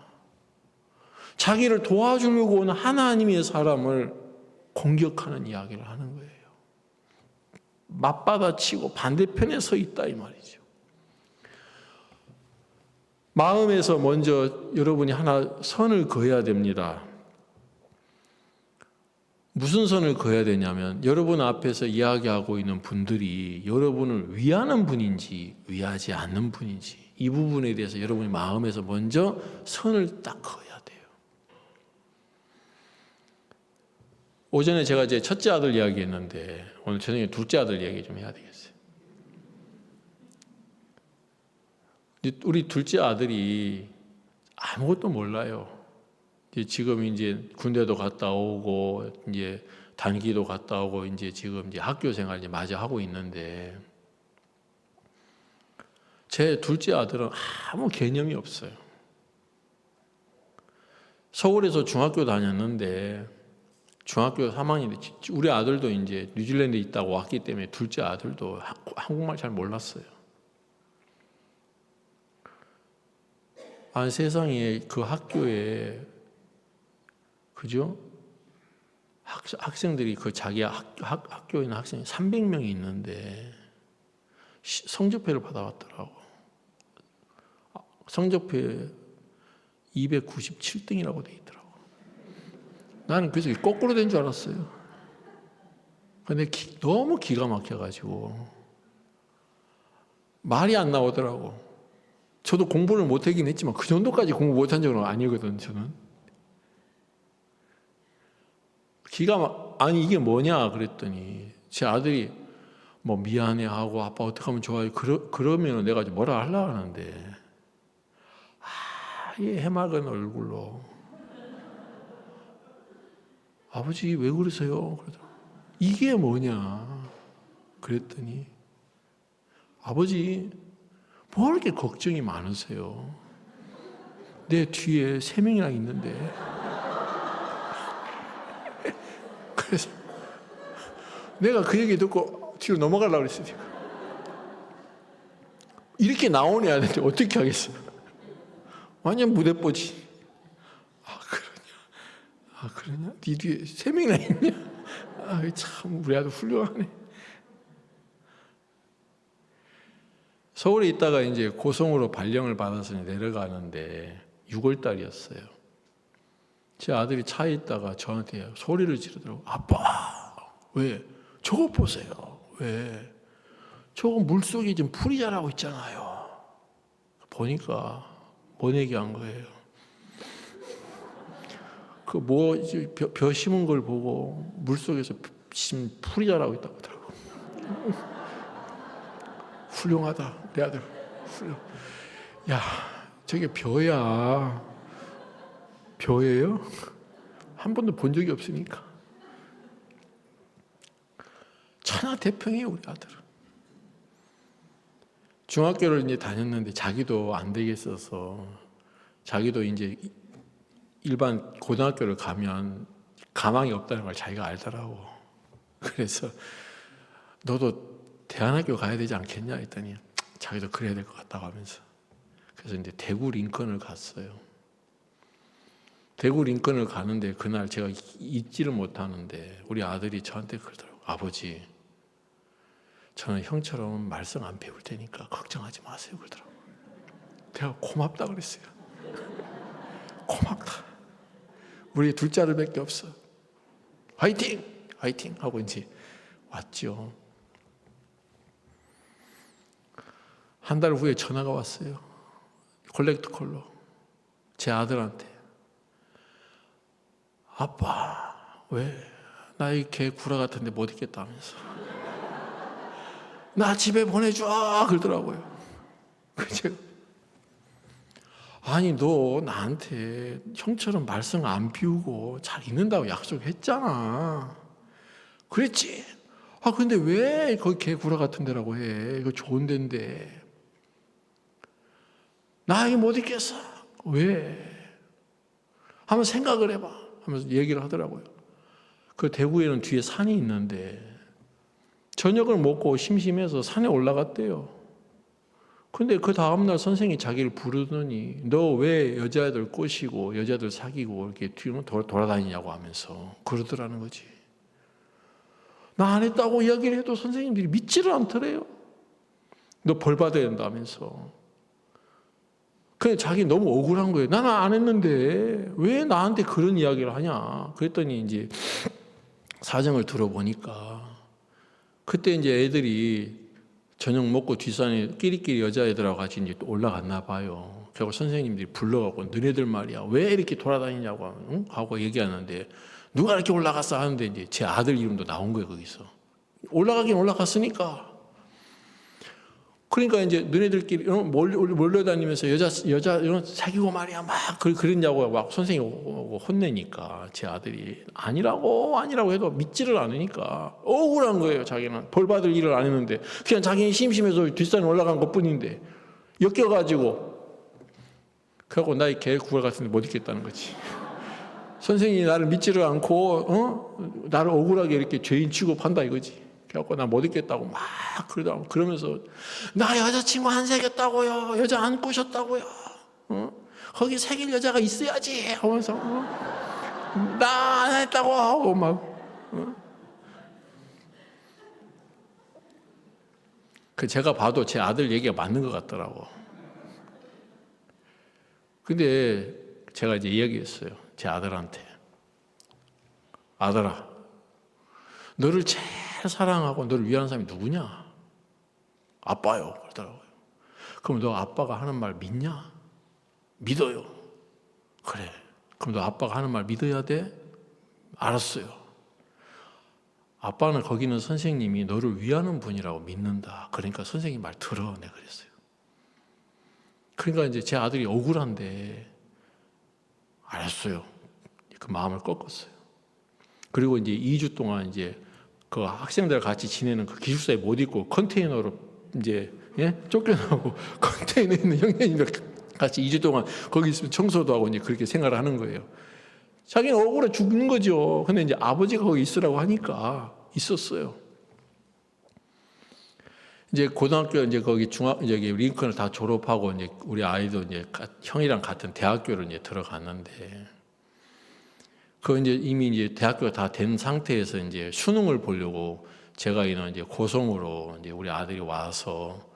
자기를 도와주려고 온 하나님의 사람을 공격하는 이야기를 하는 거예요. 맞받아치고 반대편에 서 있다 이 말이죠. 마음에서 먼저 여러분이 하나 선을 그어야 됩니다. 무슨 선을 그어야 되냐면 여러분 앞에서 이야기하고 있는 분들이 여러분을 위하는 분인지 위하지 않는 분인지 이 부분에 대해서 여러분이 마음에서 먼저 선을 딱 그어야 돼요. 오전에 제가 제 첫째 아들 이야기했는데 오늘 저녁에 둘째 아들 이야기 좀 해야 되겠어요. 우리 둘째 아들이 아무것도 몰라요. 지금 이제 군대도 갔다 오고 이제 단기도 갔다 오고 이제 지금 이제 학교 생활 이제 마저 하고 있는데 제 둘째 아들은 아무 개념이 없어요. 서울에서 중학교 다녔는데 중학교 3학년 우리 아들도 이제 뉴질랜드에 있다고 왔기 때문에 둘째 아들도 한국말 잘 몰랐어요. 세상에 그 학교에 그죠? 학생들이 그 자기 학교에 있는 학생이 300명이 있는데 성적표를 받아왔더라고. 성적표에 297등이라고 돼 있더라고. 나는 그래서 거꾸로 된 줄 알았어요. 근데 너무 기가 막혀가지고 말이 안 나오더라고. 저도 공부를 못하긴 했지만 그 정도까지 공부 못한 적은 아니거든 저는. 아니 이게 뭐냐 그랬더니 제 아들이 뭐 미안해하고 아빠 어떻게 하면 좋아요 그러면 내가 뭐라 하려고 하는데 이 해맑은 얼굴로 아버지 왜 그러세요? 그러더라고. 이게 뭐냐 그랬더니 아버지 뭐 이렇게 걱정이 많으세요? 내 뒤에 3명이나 있는데. 그래서 내가 그 얘기 듣고 뒤로 넘어가려고 그랬어요. 이렇게 나오는 애한테 어떻게 하겠어요? 완전 무대뽀지. 그러냐? 네 뒤에 3명이나 있냐? 참 우리 아들 훌륭하네. 서울에 있다가 이제 고성으로 발령을 받아서 내려가는데 6월 달이었어요. 제 아들이 차에 있다가 저한테 소리를 지르더라고요. 아빠, 왜? 저거 보세요. 왜? 저거 물속에 지금 풀이 자라고 있잖아요. 보니까 뭔 얘기한 거예요. 벼 심은 걸 보고 물속에서 풀이 자라고 있다고 하더라고. 훌륭하다, 내 아들. 야, 저게 벼야. 벼예요? 한 번도 본 적이 없으니까. 천하태평이에요, 우리 아들은. 중학교를 이제 다녔는데 자기도 안 되겠어서 자기도 이제 일반 고등학교를 가면 가망이 없다는 걸 자기가 알더라고. 그래서 너도 대안학교 가야 되지 않겠냐 했더니 자기도 그래야 될 것 같다고 하면서 그래서 이제 대구 링컨을 갔어요. 대구 링컨을 가는데 그날 제가 잊지를 못하는데 우리 아들이 저한테 그러더라고. 아버지, 저는 형처럼 말씀 안 배울 테니까 걱정하지 마세요 그러더라고. 제가 고맙다 그랬어요. 고맙다. 우리 둘째 아들밖에 없어. 화이팅! 화이팅! 하고 이제 왔죠. 한 달 후에 전화가 왔어요. 콜렉트 콜로. 제 아들한테. 아빠, 왜? 나 이 개 구라 같은데 못 있겠다면서. 나 집에 보내줘! 그러더라고요. 제가 아니 너 나한테 형처럼 말썽 안 피우고 잘 있는다고 약속했잖아. 그랬지? 아 근데 왜 거기 개구라 같은 데라고 해? 이거 좋은 데인데. 나 이거 못 있겠어. 왜? 한번 생각을 해봐 하면서 얘기를 하더라고요. 그 대구에는 뒤에 산이 있는데 저녁을 먹고 심심해서 산에 올라갔대요. 근데 그 다음날 선생님이 자기를 부르더니 너 왜 여자애들 꼬시고 여자애들 사귀고 이렇게 뒤로 돌아다니냐고 하면서 그러더라는 거지. 나 안 했다고 이야기를 해도 선생님들이 믿지를 않더래요. 너 벌 받아야 된다면서. 그냥 자기 너무 억울한 거예요. 나는 안 했는데 왜 나한테 그런 이야기를 하냐. 그랬더니 이제 사정을 들어보니까 그때 이제 애들이 저녁 먹고 뒷산에 끼리끼리 여자애들하고 같이 이제 또 올라갔나 봐요. 결국 선생님들이 불러갖고 너네들 말이야 왜 이렇게 돌아다니냐고 응? 하고 얘기하는데 누가 이렇게 올라갔어 하는데 이제 제 아들 이름도 나온 거예요 거기서. 올라가긴 올라갔으니까. 그러니까 이제 너네들끼리 몰려다니면서 여자 사귀고 말이야 막 그랬냐고 막 선생님이 혼내니까 제 아들이 아니라고 해도 믿지를 않으니까 억울한 거예요. 자기는 벌 받을 일을 안 했는데 그냥 자기는 심심해서 뒷산에 올라간 것뿐인데 엮여가지고 그래갖고 나의 개 구걸 같은데 못 있겠다는 거지. 선생님이 나를 믿지를 않고 나를 억울하게 이렇게 죄인 취급한다 이거지. 그래갖고 나 못 있겠다고 막 그러면서 나 여자친구 안 사귀었다고요. 여자 안 꼬셨다고요. 거기 사귈 여자가 있어야지 하면서 나 안 했다고 하고 막 그 제가 봐도 제 아들 얘기가 맞는 것 같더라고. 근데 제가 이제 이야기했어요. 제 아들한테. 아들아, 너를 제일 사랑하고 너를 위하는 사람이 누구냐? 아빠요. 그러더라고요. 그럼 너 아빠가 하는 말 믿냐? 믿어요. 그래. 그럼 너 아빠가 하는 말 믿어야 돼? 알았어요. 아빠는 거기는 선생님이 너를 위하는 분이라고 믿는다. 그러니까 선생님 말 들어. 내가 그랬어요. 그러니까 이제 제 아들이 억울한데 알았어요. 그 마음을 꺾었어요. 그리고 이제 2주 동안 이제 그 학생들 같이 지내는 그 기숙사에 못 있고 컨테이너로 이제 쫓겨나고 컨테이너에 있는 형님들 같이 2주 동안 거기 있으면 청소도 하고 이제 그렇게 생활을 하는 거예요. 자기는 억울해 죽는 거죠. 근데 이제 아버지가 거기 있으라고 하니까 있었어요. 이제 고등학교 이제 거기 이제 링컨을 다 졸업하고 이제 우리 아이도 이제 형이랑 같은 대학교를 이제 들어갔는데 그 이제 이미 이제 대학교가 다 된 상태에서 이제 수능을 보려고 제가 이제 고성으로 이제 우리 아들이 와서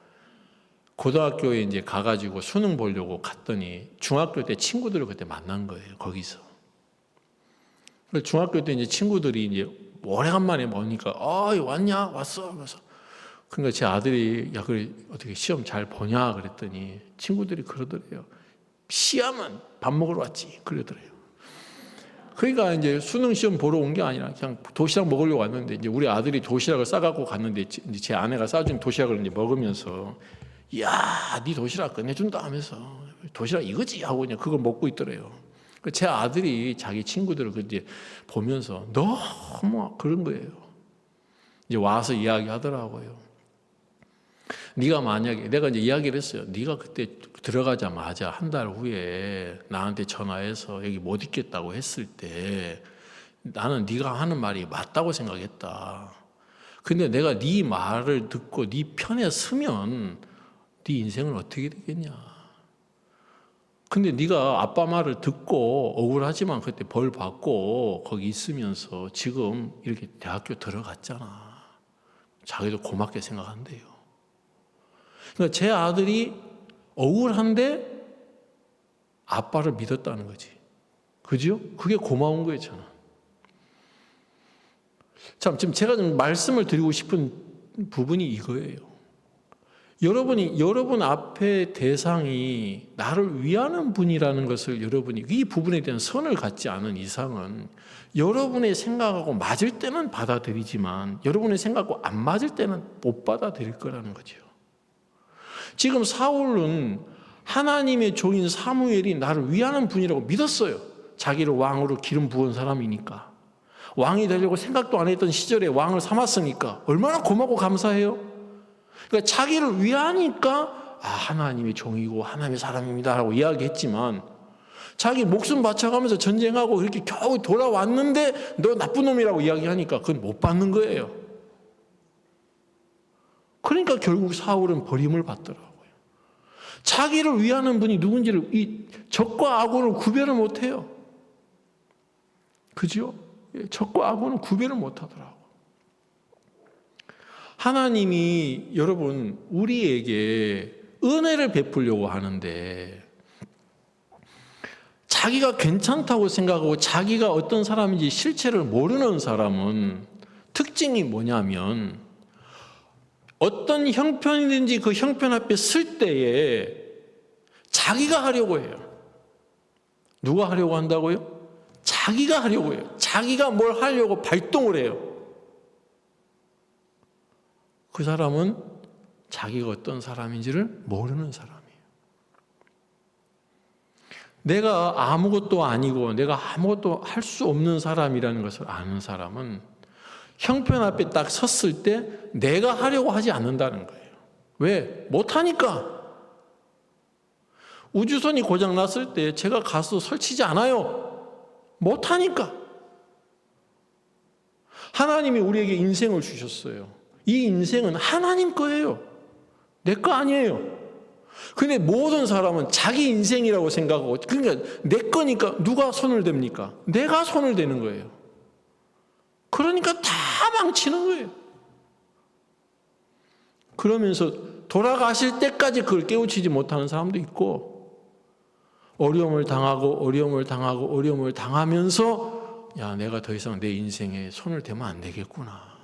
고등학교에 이제 가가지고 수능 보려고 갔더니 중학교 때 친구들을 그때 만난 거예요. 거기서. 중학교 때 이제 친구들이 이제 오래간만에 보니까 왔냐? 왔어? 그래서 그러니까 제 아들이 야, 그래 어떻게 시험 잘 보냐 그랬더니 친구들이 그러더래요. 시험은 밥 먹으러 왔지 그러더래요. 그러니까 이제 수능 시험 보러 온 게 아니라 그냥 도시락 먹으려고 왔는데 이제 우리 아들이 도시락을 싸갖고 갔는데 이제 제 아내가 싸준 도시락을 이제 먹으면서 야, 네 도시락 끝내준다 하면서 도시락 이거지 하고 그냥 그걸 먹고 있더래요. 제 아들이 자기 친구들을 이제 보면서 너무 그런 거예요. 이제 와서 이야기하더라고요. 네가 만약에 내가 이제 이야기를 했어요. 네가 그때 들어가자마자 한 달 후에 나한테 전화해서 여기 못 있겠다고 했을 때 나는 네가 하는 말이 맞다고 생각했다. 근데 내가 네 말을 듣고 네 편에 서면 네 인생은 어떻게 되겠냐. 근데 네가 아빠 말을 듣고 억울하지만 그때 벌 받고 거기 있으면서 지금 이렇게 대학교 들어갔잖아. 자기도 고맙게 생각한대요. 그러니까 제 아들이 억울한데 아빠를 믿었다는 거지. 그죠? 그게 고마운 거예요, 저는. 참, 지금 제가 좀 말씀을 드리고 싶은 부분이 이거예요. 여러분 앞에 대상이 나를 위하는 분이라는 것을 여러분이 이 부분에 대한 선을 갖지 않은 이상은 여러분의 생각하고 맞을 때는 받아들이지만 여러분의 생각하고 안 맞을 때는 못 받아들일 거라는 거죠. 지금 사울은 하나님의 종인 사무엘이 나를 위하는 분이라고 믿었어요. 자기를 왕으로 기름 부은 사람이니까. 왕이 되려고 생각도 안 했던 시절에 왕을 삼았으니까 얼마나 고맙고 감사해요. 그러니까 자기를 위하니까 하나님의 종이고 하나님의 사람입니다라고 이야기했지만 자기 목숨 바쳐가면서 전쟁하고 그렇게 겨우 돌아왔는데 너 나쁜 놈이라고 이야기하니까 그건 못 받는 거예요. 그러니까 결국 사울은 버림을 받더라고요. 자기를 위하는 분이 누군지를 이 적과 악원을 구별을 못해요. 그죠? 적과 악원을 구별을 못하더라고요. 하나님이 여러분 우리에게 은혜를 베풀려고 하는데 자기가 괜찮다고 생각하고 자기가 어떤 사람인지 실체를 모르는 사람은 특징이 뭐냐면 어떤 형편이든지 그 형편 앞에 설 때에 자기가 하려고 해요. 누가 하려고 한다고요? 자기가 하려고 해요. 자기가 뭘 하려고 발동을 해요. 그 사람은 자기가 어떤 사람인지를 모르는 사람이에요. 내가 아무것도 아니고 내가 아무것도 할 수 없는 사람이라는 것을 아는 사람은 형편 앞에 딱 섰을 때 내가 하려고 하지 않는다는 거예요. 왜? 못하니까. 우주선이 고장 났을 때 제가 가서 설치지 않아요. 못하니까. 하나님이 우리에게 인생을 주셨어요. 이 인생은 하나님 거예요. 내 거 아니에요. 근데 모든 사람은 자기 인생이라고 생각하고, 그러니까 내 거니까 누가 손을 댑니까? 내가 손을 대는 거예요. 그러니까 다 망치는 거예요. 그러면서 돌아가실 때까지 그걸 깨우치지 못하는 사람도 있고, 어려움을 당하면서 야, 내가 더 이상 내 인생에 손을 대면 안 되겠구나.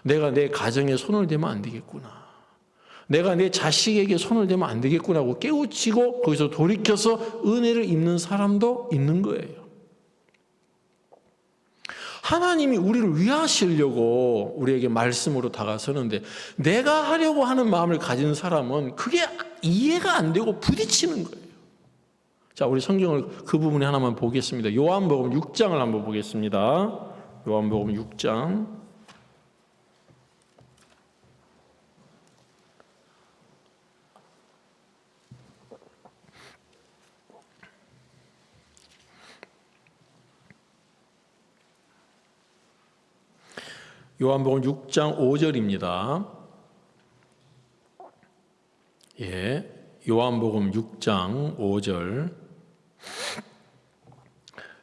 내가 내 가정에 손을 대면 안 되겠구나. 내가 내 자식에게 손을 대면 안 되겠구나 하고 깨우치고 거기서 돌이켜서 은혜를 입는 사람도 있는 거예요. 하나님이 우리를 위하시려고 우리에게 말씀으로 다가서는데 내가 하려고 하는 마음을 가진 사람은 그게 이해가 안 되고 부딪히는 거예요. 자, 우리 성경을 그 부분에 하나만 보겠습니다. 요한복음 6장을 한번 보겠습니다. 요한복음 6장. 요한복음 6장 5절입니다. 예, 요한복음 6장 5절.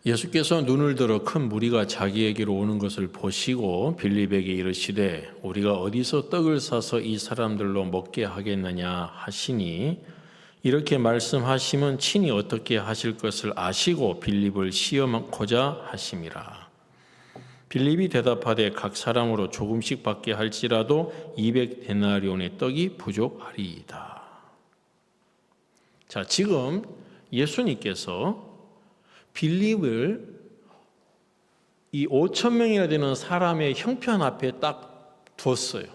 예수께서 눈을 들어 큰 무리가 자기에게로 오는 것을 보시고 빌립에게 이르시되 우리가 어디서 떡을 사서 이 사람들로 먹게 하겠느냐 하시니 이렇게 말씀하시면 친히 어떻게 하실 것을 아시고 빌립을 시험하고자 하심이라. 빌립이 대답하되 각 사람으로 조금씩 받게 할지라도 200데나리온의 떡이 부족하리이다. 자, 지금 예수님께서 빌립을 이 5천 명이나 되는 사람의 형편 앞에 딱 두었어요.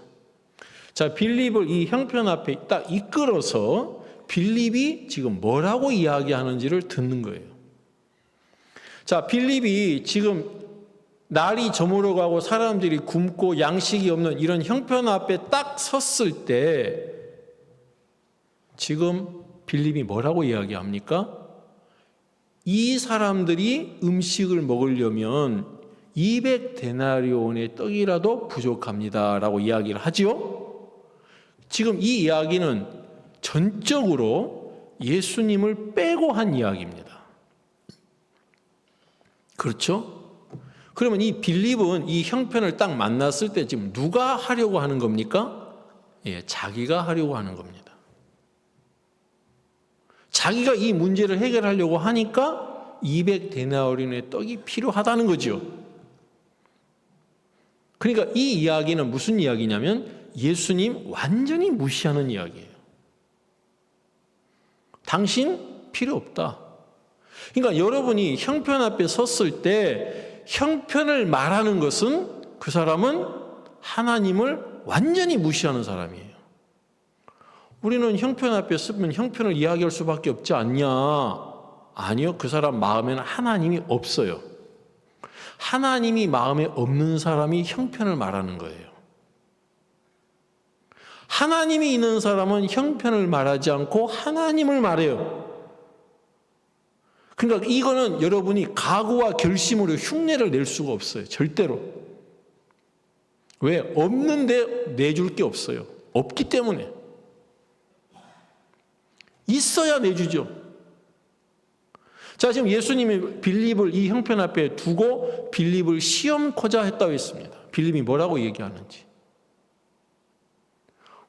자, 빌립을 이 형편 앞에 딱 이끌어서 빌립이 지금 뭐라고 이야기하는지를 듣는 거예요. 자, 빌립이 지금 날이 저물어가고 사람들이 굶고 양식이 없는 이런 형편 앞에 딱 섰을 때 지금 빌립이 뭐라고 이야기합니까? 이 사람들이 음식을 먹으려면 200데나리온의 떡이라도 부족합니다 라고 이야기를 하죠. 지금 이 이야기는 전적으로 예수님을 빼고 한 이야기입니다. 그렇죠? 그러면 이 빌립은 이 형편을 딱 만났을 때 지금 누가 하려고 하는 겁니까? 자기가 하려고 하는 겁니다. 자기가 이 문제를 해결하려고 하니까 200데나리온의 떡이 필요하다는 거죠. 그러니까 이 이야기는 무슨 이야기냐면 예수님 완전히 무시하는 이야기예요. 당신 필요 없다. 그러니까 여러분이 형편 앞에 섰을 때 형편을 말하는 것은 그 사람은 하나님을 완전히 무시하는 사람이에요. 우리는 형편 앞에 서면 형편을 이야기할 수밖에 없지 않냐? 아니요. 그 사람 마음에는 하나님이 없어요. 하나님이 마음에 없는 사람이 형편을 말하는 거예요. 하나님이 있는 사람은 형편을 말하지 않고 하나님을 말해요. 그러니까 이거는 여러분이 각오와 결심으로 흉내를 낼 수가 없어요. 절대로. 왜? 없는데 내줄 게 없어요. 없기 때문에. 있어야 내주죠. 자, 지금 예수님이 빌립을 이 형편 앞에 두고 빌립을 시험코자 했다고 했습니다. 빌립이 뭐라고 얘기하는지.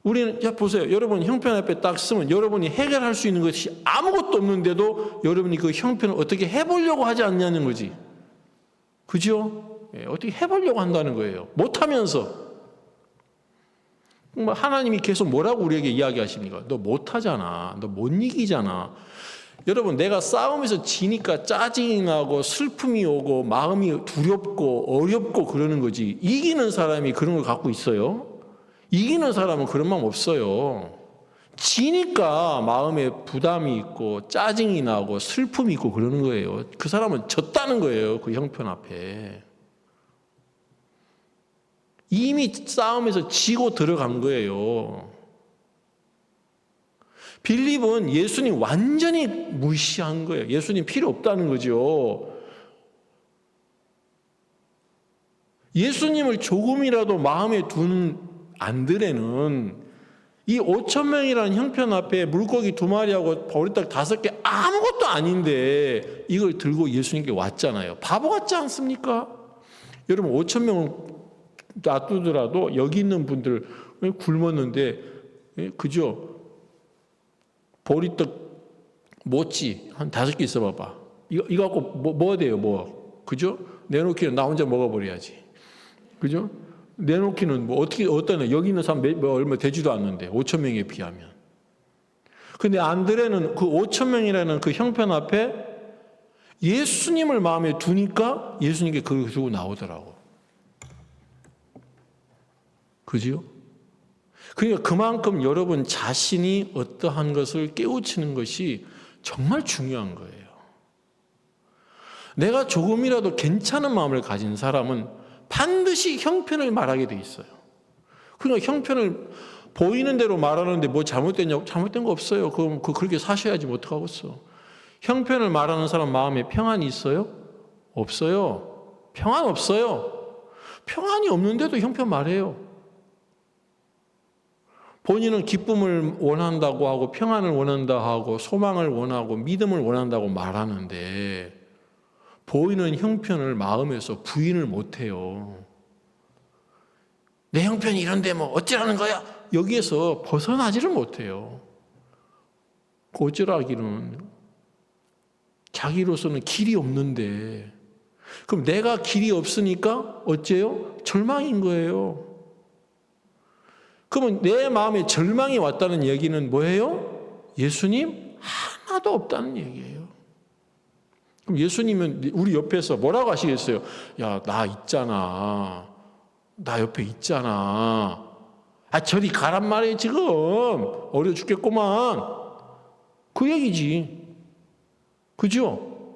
우리는, 자, 보세요. 여러분 형편 앞에 딱 쓰면 여러분이 해결할 수 있는 것이 아무것도 없는데도 여러분이 그 형편을 어떻게 해보려고 하지 않냐는 거지. 그죠? 어떻게 해보려고 한다는 거예요. 못하면서. 하나님이 계속 뭐라고 우리에게 이야기하십니까? 너 못하잖아. 너 못 이기잖아. 여러분, 내가 싸움에서 지니까 짜증이 나고 슬픔이 오고 마음이 두렵고 어렵고 그러는 거지. 이기는 사람이 그런 걸 갖고 있어요? 이기는 사람은 그런 마음 없어요. 지니까 마음에 부담이 있고 짜증이 나고 슬픔이 있고 그러는 거예요. 그 사람은 졌다는 거예요. 그 형편 앞에. 이미 싸움에서 지고 들어간 거예요. 빌립은 예수님 완전히 무시한 거예요. 예수님 필요 없다는 거죠. 예수님을 조금이라도 마음에 두는 안드레는 이 5천 명이라는 형편 앞에 물고기 2마리하고 보리떡 5개 아무것도 아닌데 이걸 들고 예수님께 왔잖아요. 바보 같지 않습니까? 여러분 5천 명을 놔두더라도 여기 있는 분들 굶었는데 그죠? 보리떡 못지 한 5개 있어 봐봐. 이거 갖고 뭐 돼요? 뭐 그죠? 내놓기는 나 혼자 먹어버려야지. 그죠? 내놓기는 뭐 어떤 여기 있는 사람 얼마 되지도 않는데 5천 명에 비하면. 근데 안드레는 그 5천 명이라는 그 형편 앞에 예수님을 마음에 두니까 예수님께 그걸 두고 나오더라고. 그죠? 그러니까 그만큼 여러분 자신이 어떠한 것을 깨우치는 것이 정말 중요한 거예요. 내가 조금이라도 괜찮은 마음을 가진 사람은 반드시 형편을 말하게 돼 있어요. 그러니까 형편을 보이는 대로 말하는데 뭐 잘못됐냐고? 잘못된 거 없어요. 그럼 그렇게 사셔야지 뭐 어떡하겠어. 형편을 말하는 사람 마음에 평안이 있어요? 없어요. 평안 없어요. 평안이 없는데도 형편 말해요. 본인은 기쁨을 원한다고 하고 평안을 원한다 하고 소망을 원하고 믿음을 원한다고 말하는데 보이는 형편을 마음에서 부인을 못해요. 내 형편이 이런데 뭐 어찌라는 거야? 여기에서 벗어나지를 못해요. 어찌라기는 자기로서는 길이 없는데 그럼 내가 길이 없으니까 어째요? 절망인 거예요. 그러면 내 마음에 절망이 왔다는 얘기는 뭐예요? 예수님 하나도 없다는 얘기예요. 그럼 예수님은 우리 옆에서 뭐라고 하시겠어요? 야, 나 있잖아. 나 옆에 있잖아. 아, 저리 가란 말이에요, 지금. 어려 죽겠구만. 그 얘기지. 그죠?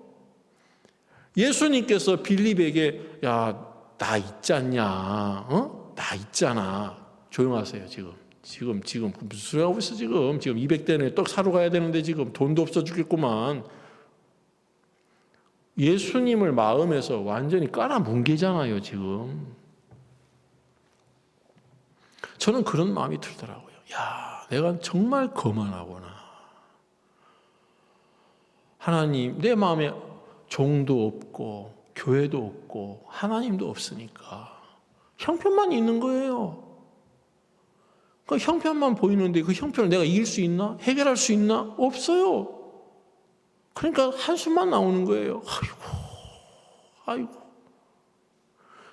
예수님께서 빌립에게, 야, 나 있지 않냐? 어? 나 있잖아. 조용하세요, 지금. 지금 무슨 소리 하고 있어, 지금. 지금 200대네 떡 사러 가야 되는데 지금 돈도 없어 죽겠구만. 예수님을 마음에서 완전히 깔아뭉개잖아요, 지금. 저는 그런 마음이 들더라고요. 야, 내가 정말 거만하구나. 하나님, 내 마음에 종도 없고 교회도 없고 하나님도 없으니까 형편만 있는 거예요. 그 형편만 보이는데 그 형편을 내가 이길 수 있나? 해결할 수 있나? 없어요. 그러니까 한숨만 나오는 거예요. 아이고.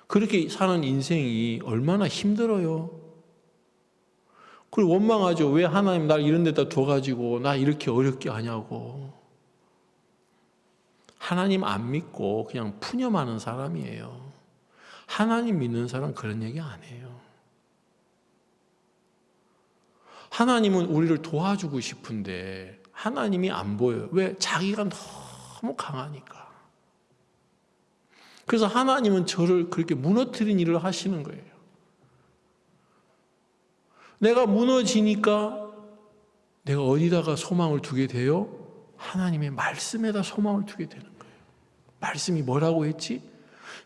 그렇게 사는 인생이 얼마나 힘들어요. 그리고 원망하죠. 왜 하나님 날 이런 데다 둬가지고 나 이렇게 어렵게 하냐고. 하나님 안 믿고 그냥 푸념하는 사람이에요. 하나님 믿는 사람 그런 얘기 안 해요. 하나님은 우리를 도와주고 싶은데 하나님이 안 보여요. 왜? 자기가 너무 강하니까. 그래서 하나님은 저를 그렇게 무너뜨린 일을 하시는 거예요. 내가 무너지니까 내가 어디다가 소망을 두게 돼요? 하나님의 말씀에다 소망을 두게 되는 거예요. 말씀이 뭐라고 했지?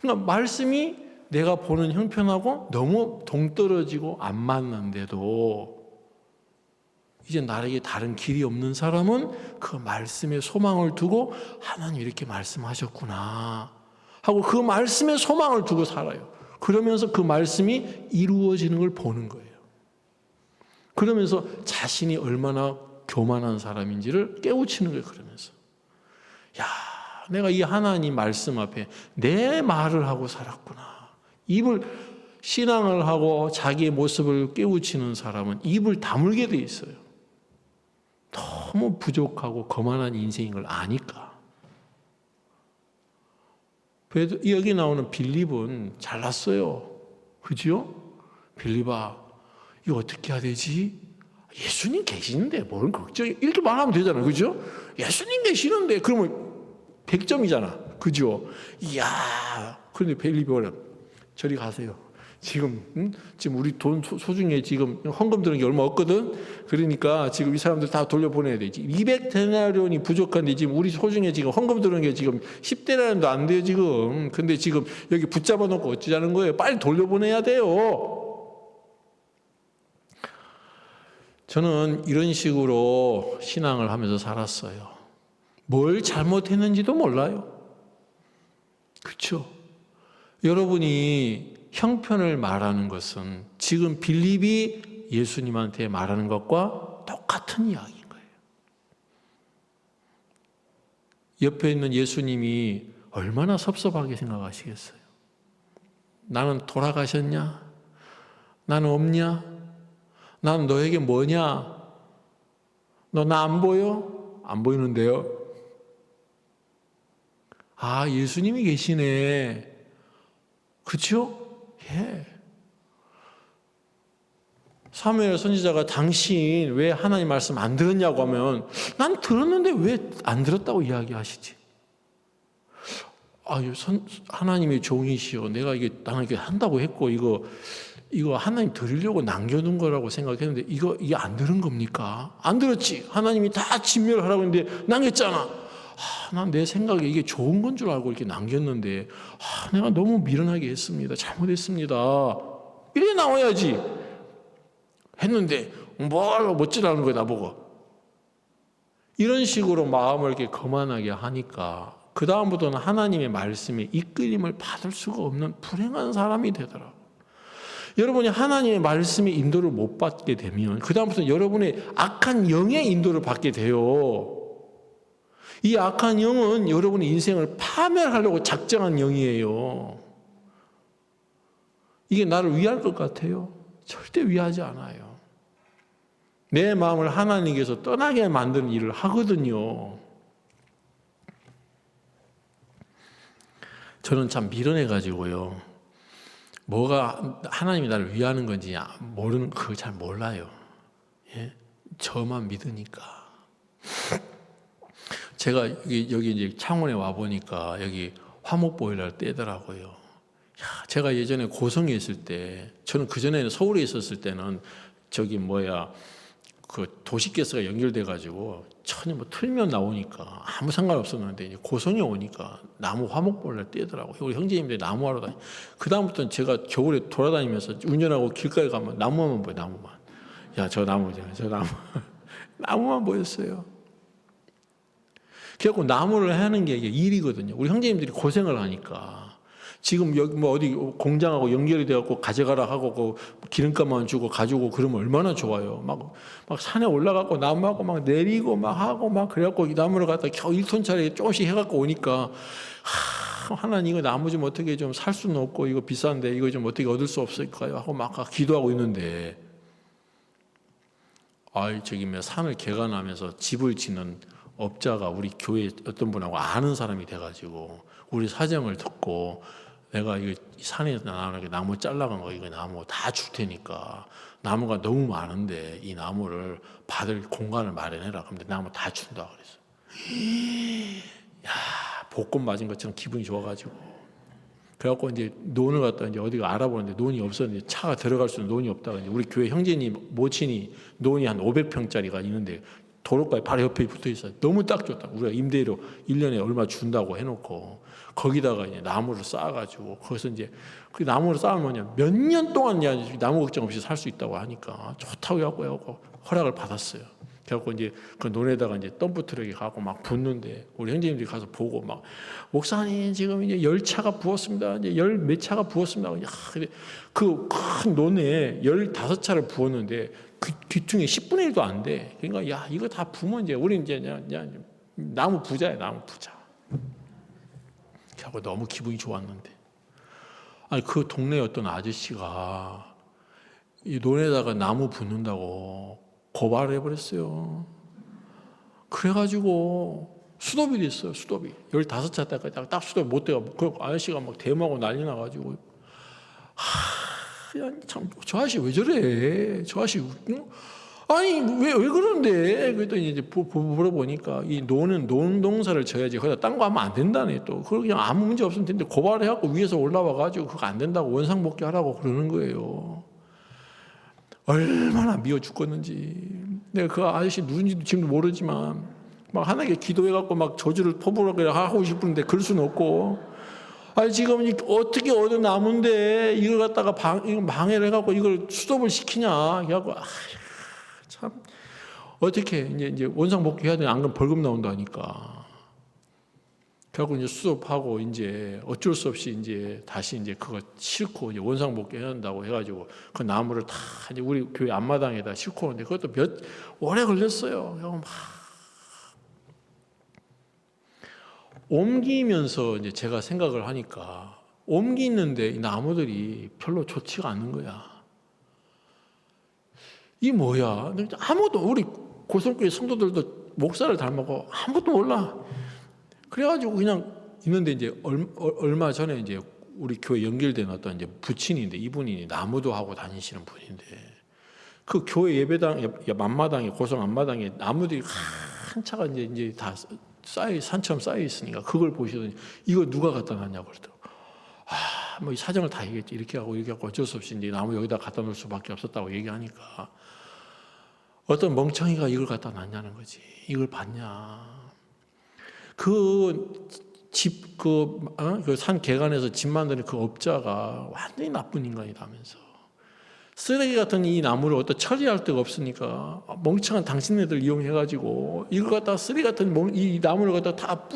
그러니까 말씀이 내가 보는 형편하고 너무 동떨어지고 안 맞는데도 이제 나에게 다른 길이 없는 사람은 그 말씀에 소망을 두고 하나님 이렇게 말씀하셨구나 하고 그 말씀에 소망을 두고 살아요. 그러면서 그 말씀이 이루어지는 걸 보는 거예요. 그러면서 자신이 얼마나 교만한 사람인지를 깨우치는 거예요. 그러면서 야, 내가 이 하나님 말씀 앞에 내 말을 하고 살았구나. 신앙을 하고 자기의 모습을 깨우치는 사람은 입을 다물게 돼 있어요. 너무 부족하고 거만한 인생인 걸 아니까. 그래도 여기 나오는 빌립은 잘났어요. 그죠? 빌립아, 이거 어떻게 해야 되지? 예수님 계시는데 뭘 걱정해? 이렇게 말하면 되잖아요. 그죠? 예수님 계시는데 그러면 100점이잖아. 그죠? 이야, 그런데 빌립이 뭐라? 저리 가세요. 지금 우리 돈 소중해. 지금 헌금 드는 게 얼마 없거든. 그러니까 지금 이 사람들 다 돌려보내야 되지. 200데나리온이 부족한데 지금 우리 소중해. 지금 헌금 드는 게 지금 10데나리온도 안 돼요 지금. 근데 지금 여기 붙잡아 놓고 어찌자는 거예요? 빨리 돌려보내야 돼요. 저는 이런 식으로 신앙을 하면서 살았어요. 뭘 잘못했는지도 몰라요. 그렇죠? 여러분이 형편을 말하는 것은 지금 빌립이 예수님한테 말하는 것과 똑같은 이야기인 거예요. 옆에 있는 예수님이 얼마나 섭섭하게 생각하시겠어요? 나는 돌아가셨냐? 나는 없냐? 나는 너에게 뭐냐? 너 나 안 보여? 안 보이는데요? 아, 예수님이 계시네. 그렇죠? 예. 사무엘 선지자가 당신 왜 하나님 말씀 안 들었냐고 하면 난 들었는데 왜 안 들었다고 이야기하시지? 하나님의 종이시여, 내가 나는 이게 한다고 했고 이거 하나님 들으려고 남겨둔 거라고 생각했는데 이게 안 들은 겁니까? 안 들었지. 하나님이 다 진멸하라고 했는데 남겼잖아. 난 내 생각에 이게 좋은 건 줄 알고 이렇게 남겼는데 내가 너무 미련하게 했습니다. 잘못했습니다. 이래 나와야지. 했는데 뭘 멋지라는 거야 나보고. 이런 식으로 마음을 이렇게 거만하게 하니까 그 다음부터는 하나님의 말씀에 이끌림을 받을 수가 없는 불행한 사람이 되더라고요. 여러분이 하나님의 말씀의 인도를 못 받게 되면 그 다음부터 여러분의 악한 영의 인도를 받게 돼요. 이 악한 영은 여러분의 인생을 파멸하려고 작정한 영이에요. 이게 나를 위할 것 같아요? 절대 위하지 않아요. 내 마음을 하나님께서 떠나게 만드는 일을 하거든요. 저는 참 미련해가지고요. 뭐가 하나님이 나를 위하는 건지 모르는, 그걸 잘 몰라요. 예? 저만 믿으니까. 제가 여기 이제 창원에 와보니까 여기 화목보일러를 떼더라고요. 야, 제가 예전에 고성에 있을 때, 저는 그전에는 서울에 있었을 때는 그 도시가스가 연결돼가지고 전혀 뭐 틀면 나오니까 아무 상관없었는데 이제 고성에 오니까 나무 화목보일러를 떼더라고요. 우리 형제님들이 나무하러 다니. 그 다음부터는 제가 겨울에 돌아다니면서 운전하고 길가에 가면 나무만 보여, 나무만. 야, 저 나무잖아요, 저 나무. 나무만 보였어요. 그래갖고 나무를 하는 게 이게 일이거든요. 우리 형제님들이 고생을 하니까. 지금 여기 뭐 어디 공장하고 연결이 돼갖고 가져가라 하고 그 기름값만 주고 가지고 그러면 얼마나 좋아요. 막 산에 올라가고 나무하고 막 내리고 막 하고 막 그래갖고 이 나무를 갖다 겨우 1톤짜리 조금씩 해갖고 오니까 하나님 이거 나무 좀 어떻게 좀 살 수는 없고 이거 비싼데 이거 좀 어떻게 얻을 수 없을까요? 하고 막 기도하고 있는데 저기 산을 개간하면서 집을 짓는 업자가 우리 교회 어떤 분하고 아는 사람이 돼가지고 우리 사정을 듣고 내가 이거 산에서 나오는 나무 잘라간 거 이거 나무 다 줄 테니까 나무가 너무 많은데 이 나무를 받을 공간을 마련해라. 그런데 나무 다 준다 그랬어. 야, 복권 맞은 것처럼 기분이 좋아가지고 그래갖고 이제 논을 갖다 이제 어디가 알아보는데 논이 없었는데 차가 들어갈 수 있는 논이 없다가 이제 우리 교회 형제님 모친이 논이 한 500평짜리가 있는데 도로가에 바로 옆에 붙어 있어요. 너무 딱 좋다. 우리가 임대료 1년에 얼마 준다고 해놓고 거기다가 이제 나무를 쌓아가지고 거기서 이제 그 나무를 쌓으면 몇 년 동안 나무 걱정 없이 살 수 있다고 하니까 좋다고 해갖고 허락을 받았어요. 그래갖고 이제 그 논에다가 이제 덤프 트럭에 가고 막 붓는데 우리 형제님들이 가서 보고 막 목사님 지금 이제 10차가 부었습니다. 이제 10 몇 차가 부었습니다. 야, 그 큰 논에 15차를 부었는데 그 귀퉁이 10분의 1도 안 돼. 그러니까 야 이거 다 부으면 이제 우리 이제 그냥 나무 부자야, 나무 부자. 하고 너무 기분이 좋았는데 그 동네 어떤 아저씨가 이 논에다가 나무 붓는다고 고발을 해버렸어요. 그래가지고 수도비 됐어요. 수도비 15차 때까지 딱 수도비 못 돼가 그 아저씨가 막 대모하고 난리 나가지고 참 저 아저씨 왜 저래? 저 아저씨 아니 왜 그러는데? 그랬더니 이제 물어보니까 이 논은 농사를 져야지 거기다 딴 거 하면 안 된다네. 또 그냥 아무 문제 없으면 되는데 고발해갖고 위에서 올라와가지고 그거 안 된다고 원상복귀하라고 그러는 거예요. 얼마나 미워 죽겠는지. 내가 그 아저씨 누군지도 지금도 모르지만 막 하나님께 기도해갖고 막 저주를 포부하게 하고 싶은데 그럴 수는 없고. 지금 어떻게 얻은 나무인데 이걸 갖다가 방해를 해갖고 이걸 수dob을 시키냐. 그래갖고 참 어떻게 이제 원상복귀해야 되나 안 그러면 벌금 나온다니까. 그래갖고 이제 수습하고 이제 어쩔 수 없이 이제 다시 이제 그거 싣고 이제 원상복귀해야 한다고 해가지고 그 나무를 다 이제 우리 교회 앞마당에다 싣고 오는데 그것도 오래 걸렸어요. 그래서 막 옮기면서 이제 제가 생각을 하니까 옮기는데 이 나무들이 별로 좋지가 않은 거야. 이 뭐야? 아무도 우리 고성교회 성도들도 목사를 닮았고 아무것도 몰라. 그래가지고 그냥 있는데 이제 얼마 전에 이제 우리 교회 연결된 어떤 이제 부친인데 이분이 나무도 하고 다니시는 분인데 그 교회 예배당 앞마당에 고성 앞마당에 나무들이 한 차가 이제 다 산처럼 쌓여 있으니까 그걸 보시더니 이거 누가 갖다 놨냐고 그러더라고. 뭐 이 사정을 다 얘기했지. 이렇게 하고 어쩔 수 없이 이제 나무 여기다 갖다 놓을 수밖에 없었다고 얘기하니까 어떤 멍청이가 이걸 갖다 놨냐는 거지. 이걸 봤냐. 그 산 개간에서 집 만드는 그 업자가 완전히 나쁜 인간이라면서 쓰레기 같은 이 나무를 어디다 처리할 데가 없으니까 멍청한 당신네들 이용해가지고 이걸 갖다 쓰레기 같은 이 나무를 갖다 다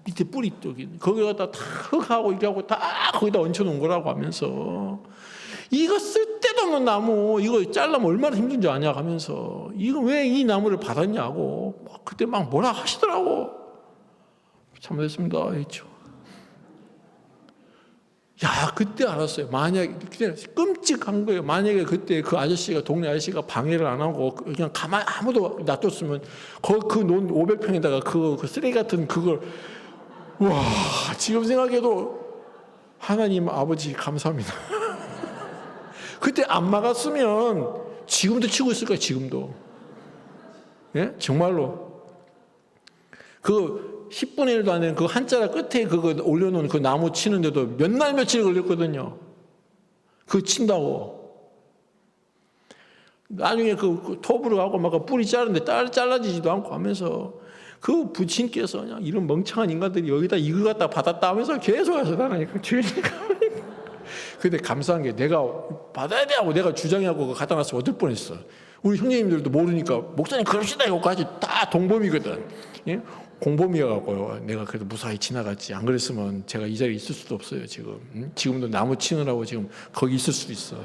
밑에 뿌리 쪽이 거기 갖다 다 흙하고 이렇게 하고 다 거기다 얹혀놓은 거라고 하면서 이거 쓸데도 없는 나무 이거 잘라면 얼마나 힘든 줄 아냐 하면서 이거 왜 이 나무를 받았냐고 그때 막 뭐라 하시더라고. 잘못했습니다 했죠. 야, 그때 알았어요. 만약에 그때 끔찍한 거예요. 만약에 그때 그 아저씨가, 동네 아저씨가 방해를 안 하고 그냥 가만히 아무도 놔뒀으면 그 논 500평에다가 그 쓰레기 같은 그걸, 와, 지금 생각해도 하나님 아버지 감사합니다. 그때 안 막았으면 지금도 치고 있을 거예요. 지금도. 예? 정말로. 그 10분의 1도 안 되는 그 한자락 끝에 그거 올려놓은 그 나무 치는데도 몇 날 며칠 걸렸거든요. 그거 친다고. 나중에 그 톱으로 하고 막 뿌리 자르는데 잘라지지도 않고 하면서 그 부친께서 그냥 이런 멍청한 인간들이 여기다 이거 갖다 받았다 하면서 계속 하시다니까. 주인이니까. 근데 감사한 게 내가 받아야 돼 하고 내가 주장하고 그거 갖다 놨으면 어떨 뻔했어. 우리 형제님들도 모르니까 목사님 그럽시다 이거까지 다 동범이거든. 예? 공범이어갖고 내가 그래도 무사히 지나갔지. 안 그랬으면 제가 이 자리에 있을 수도 없어요. 지금. 응? 지금도 나무 치느라고 지금 거기 있을 수도 있어.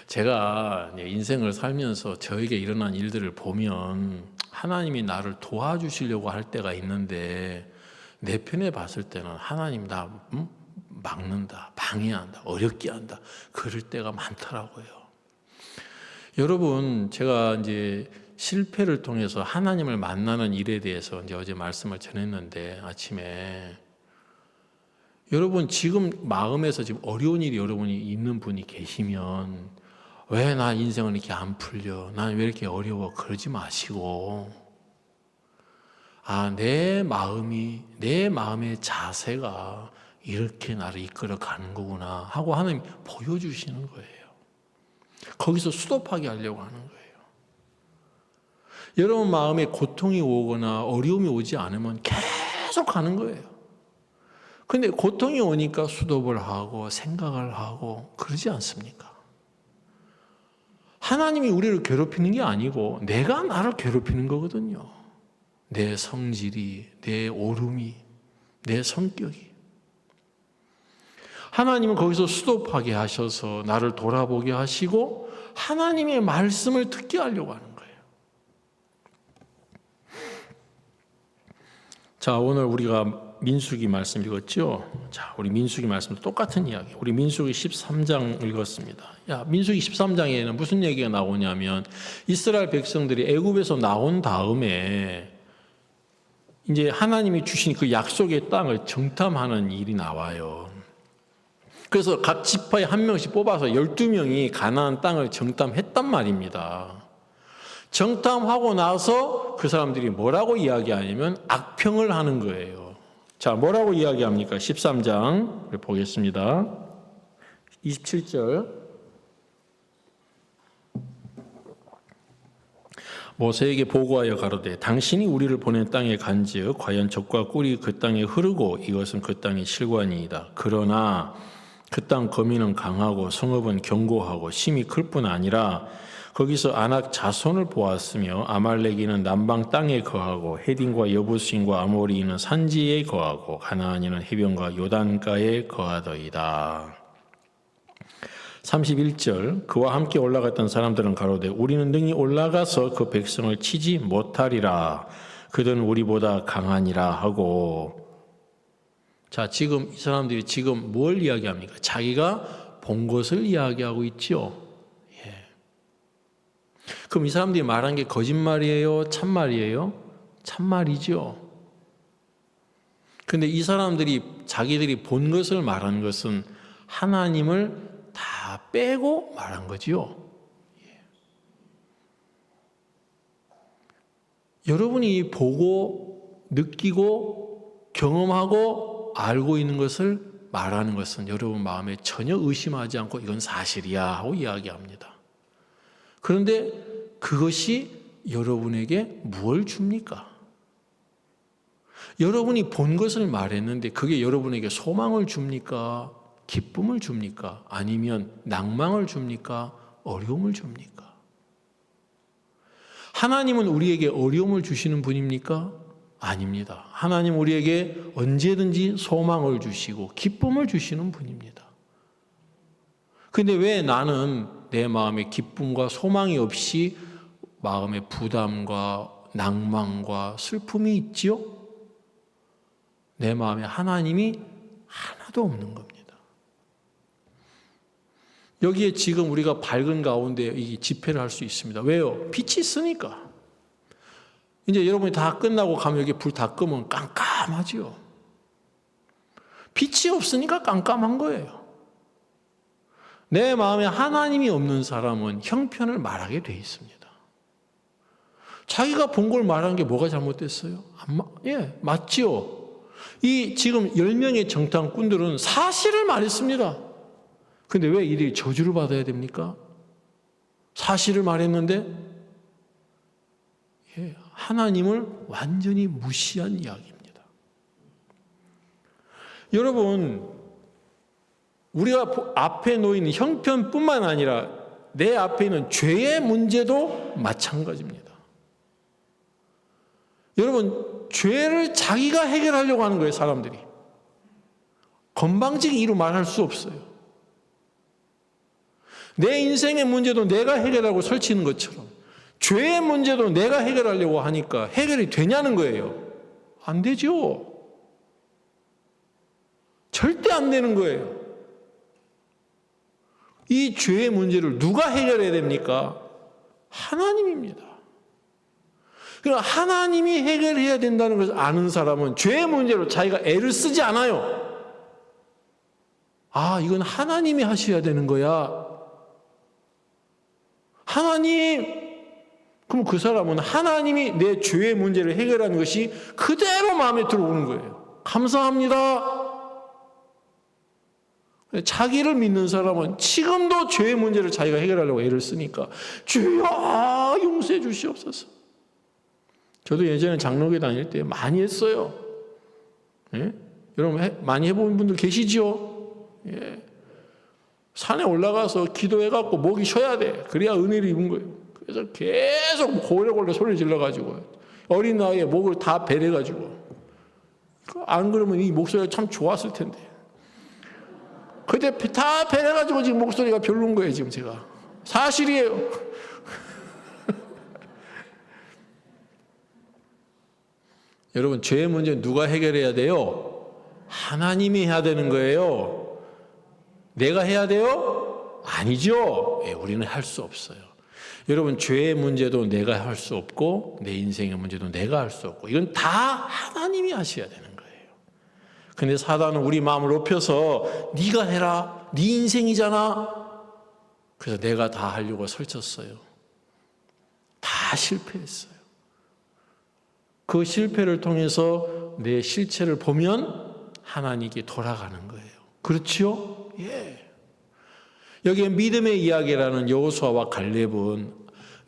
제가 인생을 살면서 저에게 일어난 일들을 보면 하나님이 나를 도와주시려고 할 때가 있는데 내 편에 봤을 때는 하나님 나 막는다, 방해한다, 어렵게 한다 그럴 때가 많더라고요. 여러분, 제가 이제 실패를 통해서 하나님을 만나는 일에 대해서 이제 어제 말씀을 전했는데 아침에 여러분 지금 마음에서 지금 어려운 일이 여러분이 있는 분이 계시면 왜 나 인생은 이렇게 안 풀려? 난 왜 이렇게 어려워? 그러지 마시고 내 마음의 자세가 이렇게 나를 이끌어 가는 거구나 하고 하나님 보여주시는 거예요. 거기서 수도파게 하려고 하는 거예요. 여러분 마음에 고통이 오거나 어려움이 오지 않으면 계속 가는 거예요. 근데 고통이 오니까 수도를 하고 생각을 하고 그러지 않습니까? 하나님이 우리를 괴롭히는 게 아니고 내가 나를 괴롭히는 거거든요. 내 성질이, 내 오름이, 내 성격이. 하나님은 거기서 수도하게 하셔서 나를 돌아보게 하시고 하나님의 말씀을 듣게 하려고 하는 거예요. 자, 오늘 우리가 민수기 말씀 읽었죠? 자, 우리 민수기 말씀도 똑같은 이야기. 우리 민수기 13장 읽었습니다. 민수기 13장에는 무슨 얘기가 나오냐면 이스라엘 백성들이 애굽에서 나온 다음에 이제 하나님이 주신 그 약속의 땅을 정탐하는 일이 나와요. 그래서 각 지파에 한 명씩 뽑아서 12명이 가나안 땅을 정탐했단 말입니다. 정탐하고 나서 그 사람들이 뭐라고 이야기하냐면 악평을 하는 거예요. 자, 뭐라고 이야기합니까? 13장 보겠습니다. 27절. 모세에게 보고하여 가로되 당신이 우리를 보낸 땅에 간즉 과연 젖과 꿀이 그 땅에 흐르고 이것은 그 땅의 실관이이다. 그러나 그 땅 거민은 강하고 성읍은 견고하고 심이 클 뿐 아니라 거기서 아낙 자손을 보았으며 아말렉이는 남방 땅에 거하고 헤딘과 여부스인과 아모리인은 산지에 거하고 가나안인은 해변과 요단가에 거하더이다. 31절. 그와 함께 올라갔던 사람들은 가로되 우리는 능히 올라가서 그 백성을 치지 못하리라. 그들은 우리보다 강하니라 하고. 자, 지금 이 사람들이 지금 뭘 이야기합니까? 자기가 본 것을 이야기하고 있죠. 그럼 이 사람들이 말한 게 거짓말이에요? 참말이에요? 참말이죠. 근데 이 사람들이 자기들이 본 것을 말한 것은 하나님을 다 빼고 말한 거지요. 여러분이 보고 느끼고 경험하고 알고 있는 것을 말하는 것은 여러분 마음에 전혀 의심하지 않고 이건 사실이야 하고 이야기합니다. 그런데 그것이 여러분에게 무엇을 줍니까? 여러분이 본 것을 말했는데 그게 여러분에게 소망을 줍니까? 기쁨을 줍니까? 아니면 낭망을 줍니까? 어려움을 줍니까? 하나님은 우리에게 어려움을 주시는 분입니까? 아닙니다. 하나님 우리에게 언제든지 소망을 주시고 기쁨을 주시는 분입니다. 근데 왜 나는 내 마음에 기쁨과 소망이 없이 마음의 부담과 낭만과 슬픔이 있지요? 내 마음에 하나님이 하나도 없는 겁니다. 여기에 지금 우리가 밝은 가운데 이 집회를 할 수 있습니다. 왜요? 빛이 있으니까. 이제 여러분이 다 끝나고 가면 여기 불 다 끄면 깜깜하지요. 빛이 없으니까 깜깜한 거예요. 내 마음에 하나님이 없는 사람은 형편을 말하게 돼 있습니다. 자기가 본 걸 말하는 게 뭐가 잘못됐어요? 맞지요. 이 지금 10명의 정탐꾼들은 사실을 말했습니다. 근데 왜 이들이 저주를 받아야 됩니까? 사실을 말했는데 하나님을 완전히 무시한 이야기입니다. 여러분, 우리가 앞에 놓인 형편뿐만 아니라 내 앞에 있는 죄의 문제도 마찬가지입니다. 여러분, 죄를 자기가 해결하려고 하는 거예요, 사람들이. 건방지게 말할 수 없어요. 내 인생의 문제도 내가 해결하고 설치는 것처럼 죄의 문제도 내가 해결하려고 하니까 해결이 되냐는 거예요. 안 되죠. 절대 안 되는 거예요. 이 죄의 문제를 누가 해결해야 됩니까? 하나님입니다. 그러니까 하나님이 해결해야 된다는 것을 아는 사람은 죄의 문제로 자기가 애를 쓰지 않아요. 아, 이건 하나님이 하셔야 되는 거야. 하나님! 그럼 그 사람은 하나님이 내 죄의 문제를 해결하는 것이 그대로 마음에 들어오는 거예요. 감사합니다. 자기를 믿는 사람은 지금도 죄의 문제를 자기가 해결하려고 애를 쓰니까 주여 용서해 주시옵소서. 저도 예전에 장로교 다닐 때 많이 했어요. 예? 여러분 많이 해본 분들 계시죠? 예. 산에 올라가서 기도해갖고 목이 쉬어야 돼. 그래야 은혜를 입은 거예요. 그래서 계속 고래고래 소리 질러가지고 어린 나이에 목을 다 베려가지고 안 그러면 이 목소리가 참 좋았을 텐데 그때 다 베려가지고 지금 목소리가 별로인 거예요. 지금 제가 사실이에요. 여러분, 죄의 문제는 누가 해결해야 돼요? 하나님이 해야 되는 거예요. 내가 해야 돼요? 아니죠. 우리는 할 수 없어요. 여러분, 죄의 문제도 내가 할 수 없고 내 인생의 문제도 내가 할 수 없고 이건 다 하나님이 하셔야 되는 거예요. 근데 사단은 우리 마음을 높여서 네가 해라. 네 인생이잖아. 그래서 내가 다 하려고 설쳤어요. 다 실패했어요. 그 실패를 통해서 내 실체를 보면 하나님께 돌아가는 거예요. 그렇지요? 예. 여기에 믿음의 이야기라는 여호수아와 갈렙은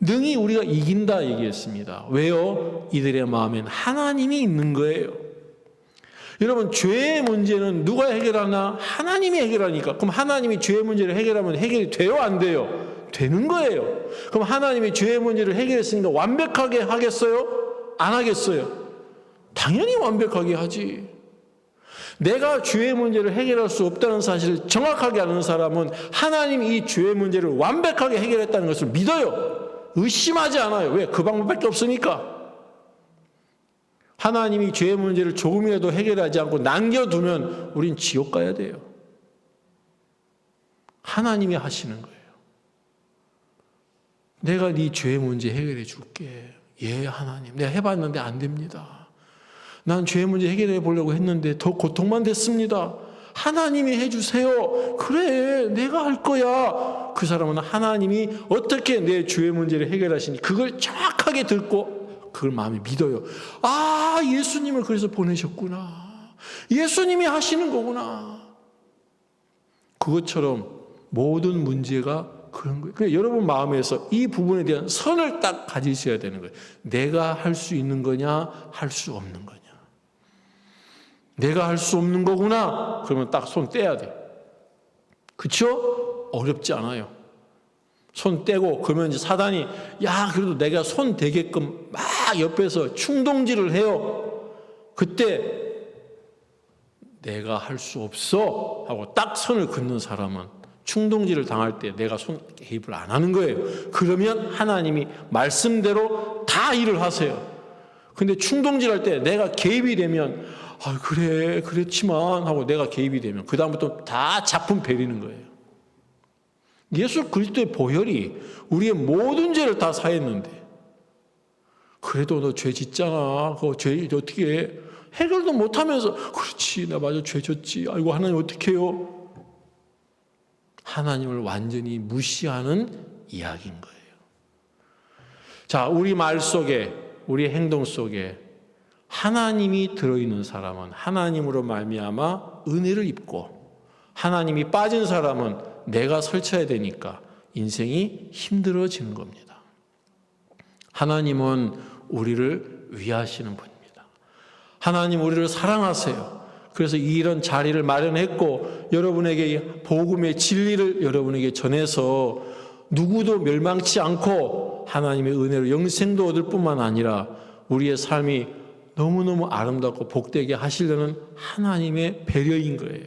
능히 우리가 이긴다 얘기했습니다. 왜요? 이들의 마음엔 하나님이 있는 거예요. 여러분, 죄의 문제는 누가 해결하나? 하나님이 해결하니까. 그럼 하나님이 죄의 문제를 해결하면 해결이 돼요? 안 돼요? 되는 거예요. 그럼 하나님이 죄의 문제를 해결했으니까 완벽하게 하겠어요? 안 하겠어요? 당연히 완벽하게 하지. 내가 죄의 문제를 해결할 수 없다는 사실을 정확하게 아는 사람은 하나님이 이 죄의 문제를 완벽하게 해결했다는 것을 믿어요. 의심하지 않아요. 왜? 그 방법밖에 없으니까. 하나님이 죄의 문제를 조금이라도 해결하지 않고 남겨두면 우린 지옥 가야 돼요. 하나님이 하시는 거예요. 내가 네 죄의 문제 해결해 줄게. 예, 하나님. 내가 해봤는데 안 됩니다. 난 죄의 문제 해결해 보려고 했는데 더 고통만 됐습니다. 하나님이 해주세요. 그래, 내가 할 거야. 그 사람은 하나님이 어떻게 내 죄의 문제를 해결하시니 그걸 정확하게 듣고 그걸 마음에 믿어요. 아, 예수님을 그래서 보내셨구나. 예수님이 하시는 거구나. 그것처럼 모든 문제가 그런 거예요. 그러니까 여러분 마음에서 이 부분에 대한 선을 딱 가지셔야 되는 거예요. 내가 할 수 있는 거냐, 할 수 없는 거냐. 내가 할 수 없는 거구나. 그러면 딱 손 떼야 돼. 그렇죠? 어렵지 않아요. 손 떼고 그러면 이제 사단이 야, 그래도 내가 손 대게끔 막 옆에서 충동질을 해요. 그때 내가 할 수 없어 하고 딱 선을 긋는 사람은 충동질을 당할 때 내가 손 개입을 안 하는 거예요. 그러면 하나님이 말씀대로 다 일을 하세요. 근데 충동질할 때 내가 개입이 되면 그래 그렇지만 하고 내가 개입이 되면 그 다음부터 다 작품 베리는 거예요. 예수 그리스도의 보혈이 우리의 모든 죄를 다 사했는데 그래도 너 죄 짓잖아. 그거 죄 어떻게 해? 해결도 못하면서 그렇지 나 맞아 죄 졌지. 아이고 하나님 어떻게 해요? 하나님을 완전히 무시하는 이야기인 거예요. 자, 우리 말 속에 우리 행동 속에 하나님이 들어있는 사람은 하나님으로 말미암아 은혜를 입고 하나님이 빠진 사람은 내가 설쳐야 되니까 인생이 힘들어지는 겁니다. 하나님은 우리를 위하시는 분입니다. 하나님 우리를 사랑하세요. 그래서 이런 자리를 마련했고 여러분에게 복음의 진리를 여러분에게 전해서 누구도 멸망치 않고 하나님의 은혜로 영생도 얻을 뿐만 아니라 우리의 삶이 너무너무 아름답고 복되게 하시려는 하나님의 배려인 거예요.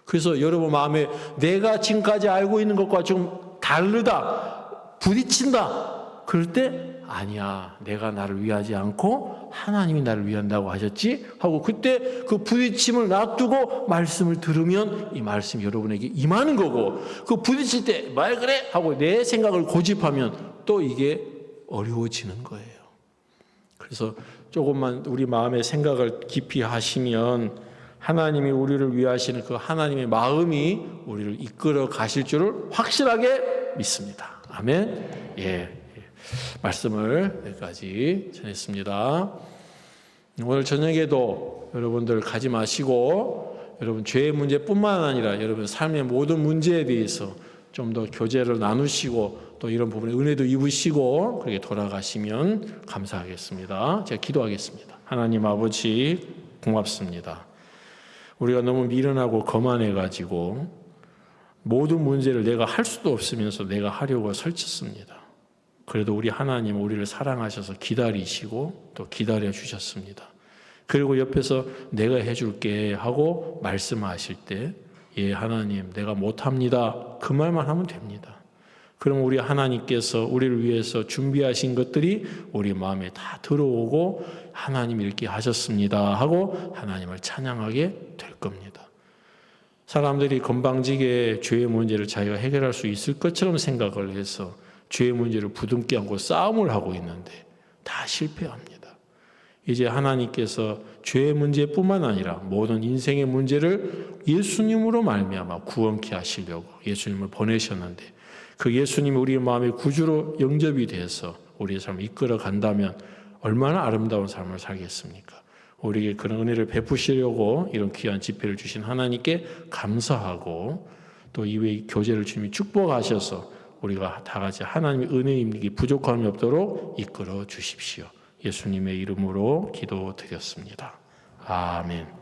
그래서 여러분 마음에 내가 지금까지 알고 있는 것과 좀 다르다, 부딪힌다. 그럴 때 아니야, 내가 나를 위하지 않고 하나님이 나를 위한다고 하셨지? 하고 그때 그 부딪힘을 놔두고 말씀을 들으면 이 말씀이 여러분에게 임하는 거고 그 부딪힐 때 말 그래? 하고 내 생각을 고집하면 또 이게 어려워지는 거예요. 그래서 조금만 우리 마음의 생각을 깊이 하시면 하나님이 우리를 위하시는 그 하나님의 마음이 우리를 이끌어 가실 줄을 확실하게 믿습니다. 아멘. 예. 말씀을 여기까지 전했습니다. 오늘 저녁에도 여러분들 가지 마시고 여러분 죄의 문제뿐만 아니라 여러분 삶의 모든 문제에 대해서 좀 더 교제를 나누시고 또 이런 부분에 은혜도 입으시고 그렇게 돌아가시면 감사하겠습니다. 제가 기도하겠습니다. 하나님 아버지 고맙습니다. 우리가 너무 미련하고 거만해가지고 모든 문제를 내가 할 수도 없으면서 내가 하려고 설쳤습니다. 그래도 우리 하나님 우리를 사랑하셔서 기다리시고 또 기다려 주셨습니다. 그리고 옆에서 내가 해줄게 하고 말씀하실 때 예 하나님 내가 못합니다. 그 말만 하면 됩니다. 그럼 우리 하나님께서 우리를 위해서 준비하신 것들이 우리 마음에 다 들어오고 하나님이 이렇게 하셨습니다 하고 하나님을 찬양하게 될 겁니다. 사람들이 건방지게 죄의 문제를 자기가 해결할 수 있을 것처럼 생각을 해서 죄의 문제를 부둥켜 안고 싸움을 하고 있는데 다 실패합니다. 이제 하나님께서 죄의 문제뿐만 아니라 모든 인생의 문제를 예수님으로 말미암아 구원케 하시려고 예수님을 보내셨는데 그 예수님이 우리의 마음의 구주로 영접이 돼서 우리의 삶을 이끌어 간다면 얼마나 아름다운 삶을 살겠습니까? 우리에게 그런 은혜를 베푸시려고 이런 귀한 집회를 주신 하나님께 감사하고 또 이외의 교제를 주님이 축복하셔서 우리가 다 같이 하나님의 은혜임이 부족함이 없도록 이끌어 주십시오. 예수님의 이름으로 기도드렸습니다. 아멘.